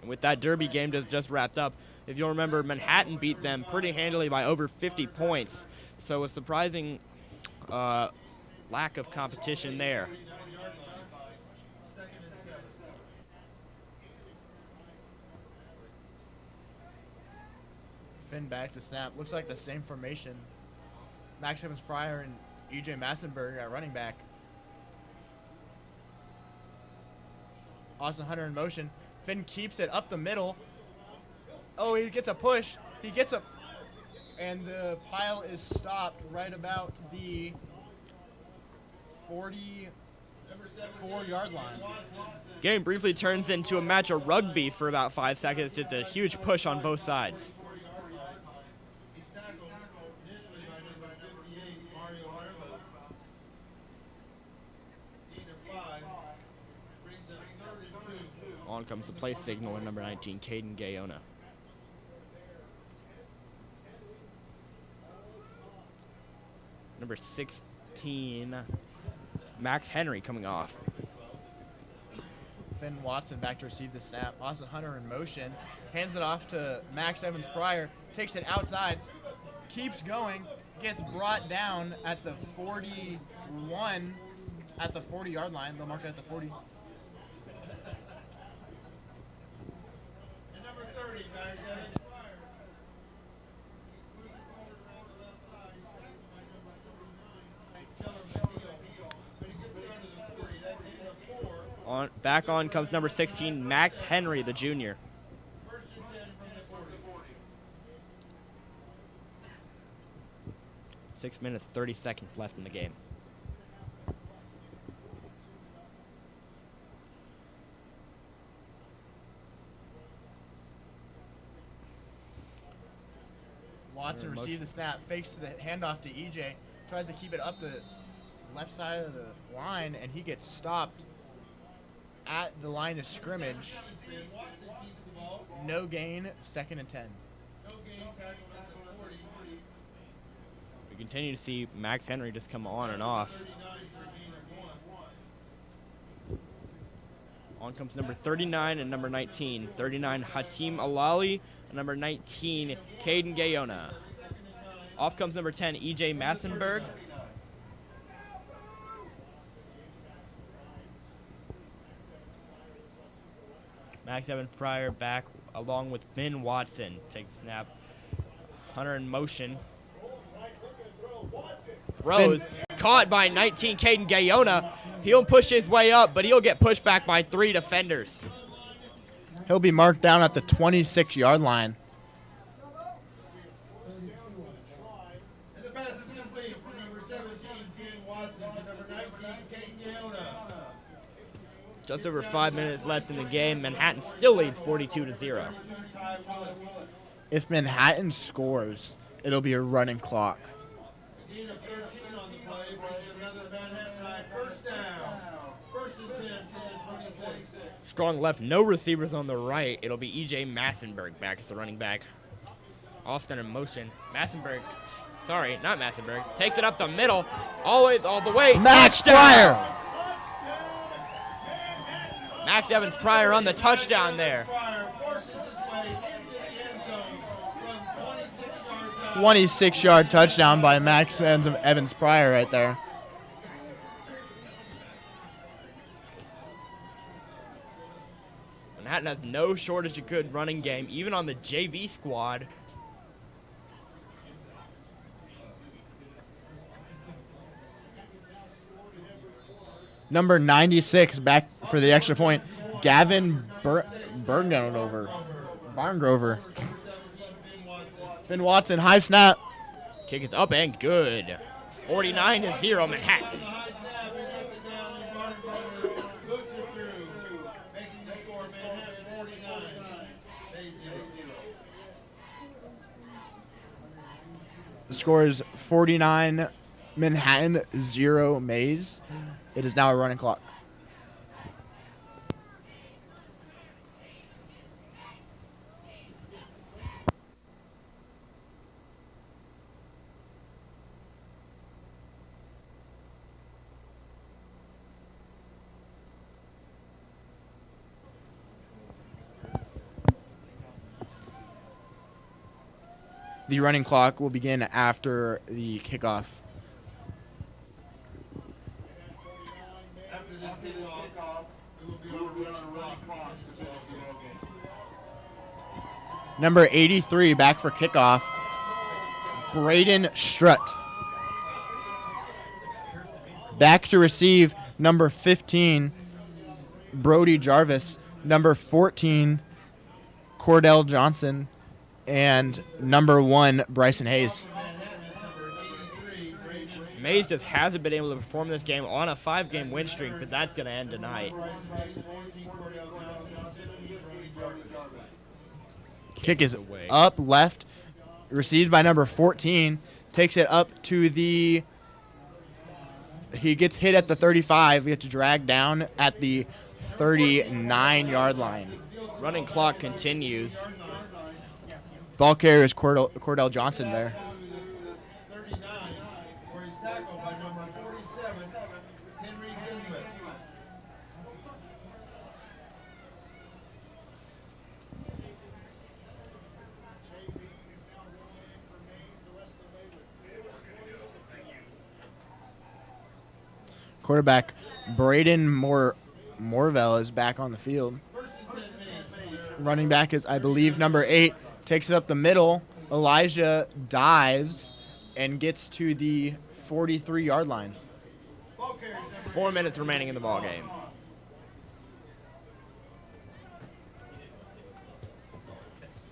And with that Derby game just wrapped up, if you'll remember, Manhattan beat them pretty handily by over 50 points. So a surprising lack of competition there. Finn back to snap. Looks like the same formation. Max Evans Pryor and E.J. Massenberg at running back. Austin Hunter in motion. Finn keeps it up the middle. Oh, he gets a push. He gets a... And the pile is stopped right about the 44-yard line. Game briefly turns into a match of rugby for about 5 seconds. It's a huge push on both sides. He's tackled initially by number 58, Mario Marlos. Gain of 5, brings up 3rd and 2. On comes the play signal in number 19, Caden Gayona. Number 16, Max Henry coming off. Finn Watson back to receive the snap. Austin Hunter in motion. Hands it off to Max Evans Pryor. Takes it outside. keeps going, gets brought down at the 41, at the 40-yard line. They'll mark it at the 40. And number 30, Maize High. Back on comes number 16, Max Henry, the junior. 6 minutes, 30 seconds left in the game. Watson receives the snap, fakes the handoff to EJ, tries to keep it up the left side of the line, and he gets stopped at the line of scrimmage. No gain, 2nd and 10. We continue to see Max Henry just come on and off. On comes number 39 and number 19. 39, Hatim Alali, and number 19, Caden Gayona. Off comes number 10, EJ Massenberg. Max Evans Pryor back along with Finn Watson. Takes a snap. Hunter in motion. Throws. Caught by 19, Caden Gayona. He'll push his way up, but he'll get pushed back by 3 defenders. He'll be marked down at the 26-yard line. And the pass is complete from number 17, Finn Watson, to number 19, Caden Gayona. Just over 5 minutes left in the game. Manhattan still leads 42-0. If Manhattan scores, it'll be a running clock. Gain of 13 on the play, brings another Manhattan High first down. First is 10 from the 26. Strong left, no receivers on the right. It'll be EJ Massenberg back as the running back. Austin in motion. Massenberg, sorry, not Massenberg, takes it up the middle, all the way. Max Touchdown! Pryor! Max Evans Pryor on the touchdown there. Pryor forces his way into the end zone from 26 yards out. 26-yard touchdown by Max Evans Pryor right there. Manhattan has no shortage of good running game, even on the JV squad. Number 96 back for the extra point. Gavin Barngrover. Finn Watson, high snap. Kick is up and good. 49-0 Manhattan. High snap and gets it down, and Barngrover boots it through, making the score Manhattan 49, Maize 0. The score is 49 Manhattan, 0 Maize. It is now a running clock. The running clock will begin after the kickoff. After this kickoff, we will be on a running clock. Number 83 back for kickoff. Braden Strutt. Back to receive, number 15, Brody Jarvis. Number 14, Cordell Johnson. And number 1, Bryson Hayes. Maize just hasn't been able to perform this game on a 5-game win streak, but that's going to end tonight. Kick is up left, received by number 14, takes it up to the, he gets hit at the 35, he gets dragged down at the 39-yard line. Running clock continues. Ball carrier is Cordell Johnson there. 39, where he's tackled by number 47, Henry Goodman. Quarterback Braden Morvell is back on the field. Running back is, I believe, number 8. Takes it up the middle. Elijah dives and gets to the 43-yard line. 4 minutes remaining in the ball game.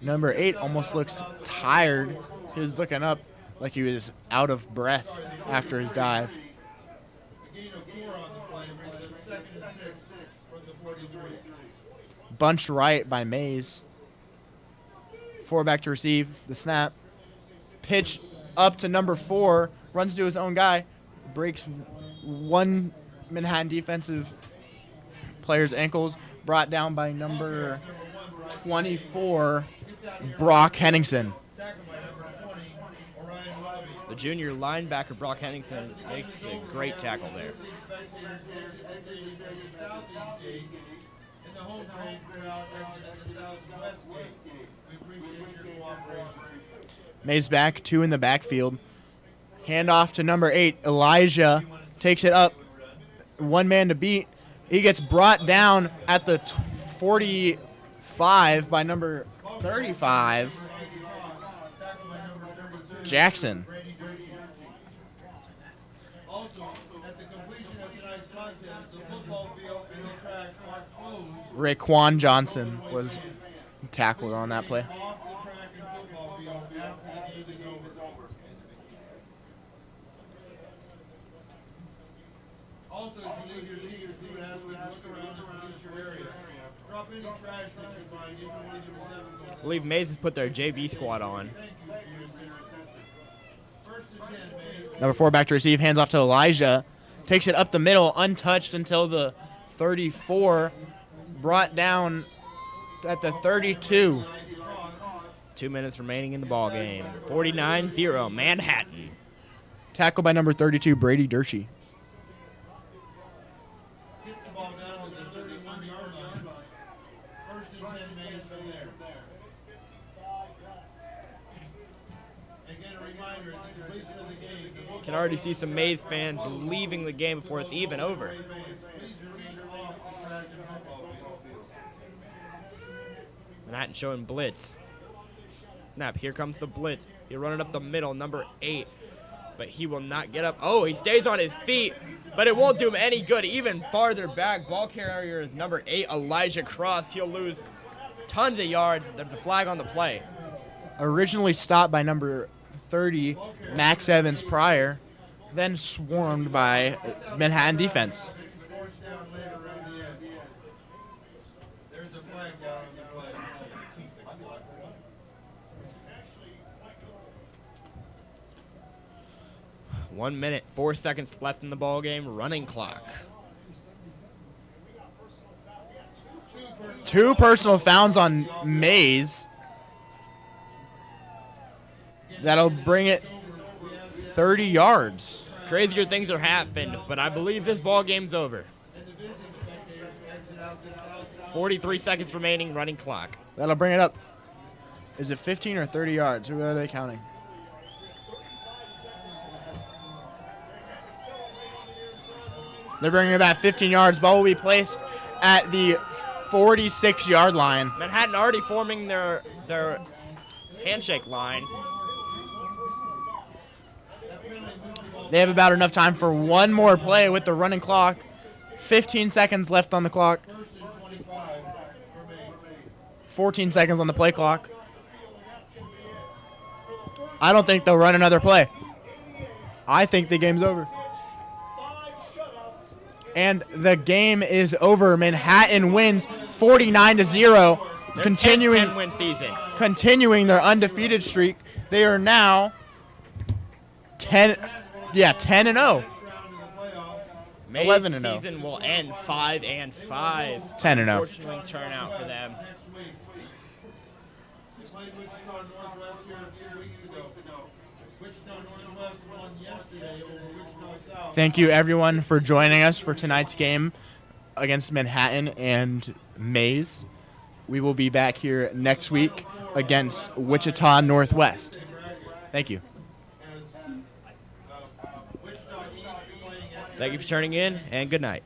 Number 8 almost looks tired. He was looking up like he was out of breath after his dive. Bunch right by Maize. 4 back to receive the snap. Pitch up to number 4. Runs to his own guy. Breaks one Manhattan defensive player's ankles. Brought down by number 24, Brock Henningsen. The junior linebacker, Brock Henningsen, makes a great tackle there. Mays back, 2 in the backfield. Handoff to number 8, Elijah. Takes it up. 1 man to beat. He gets brought down at the 45 by number 35, Jackson. Also, at the completion of tonight's contest, the football field and the track are closed. Raekwon Johnson was tackled on that play. Off the track and football field after the game is over. Also, as you leave your seats, we would ask you to look around and police your area. Drop any trash that you find into one of the receptacles. I believe Mays has put their JV squad on. Thank you for your assistance. First and 10, Mays. Number 4 back to receive, hands off to Elijah. Takes it up the middle, untouched until the 34. Brought down at the 32. 2 minutes remaining in the ball game. 49-0, Manhattan. Tackle by number 32, Brady Dershey. Gets the ball down to the 31-yard line. First and 10, Mays from there. Again, a reminder, at the completion of the game, the football Can already see some Mays fans leaving the game before it's even over. fans, please remain off the track and football field. Manhattan showing blitz. Snap, here comes the blitz. He'll run it up the middle, number 8. But he will not get up. Oh, he stays on his feet, but it won't do him any good. Even farther back, ball carrier is number 8, Elijah Cross. He'll lose tons of yards. There's a flag on the play. Originally stopped by number 30, Max Evans Pryor, then swarmed by Manhattan defense. Forced down later around the edge. There's a flag down on the play. 1 minute, 4 seconds left in the ball game. Running clock. 2 personal fouls on Mays. That'll bring it 30 yards. Crazier things are happening, but I believe this ball game's over. 43 seconds remaining, running clock. That'll bring it up. Is it 15 or 30 yards? Who are they counting? They're bringing it back 15 yards. Ball will be placed at the 46-yard line. Manhattan already forming their handshake line. They have about enough time for one more play with the running clock. 15 seconds left on the clock. 14 seconds on the play clock. I don't think they'll run another play. I think the game's over. And the game is over. Manhattan wins 49-0, Their continuing 10-win season. continuing their undefeated streak. They are now 10-0. May's 11-0. season will end 5-5. 10-0. Unfortunately, turnout for them. Played Wichita Northwest here a few weeks ago. Wichita Northwest won yesterday over Wichita South. Thank you, everyone, for joining us for tonight's game against Manhattan and Maize. We will be back here next week against Wichita Northwest. Thank you. As Wichita East playing at Thank you for turning in, and good night.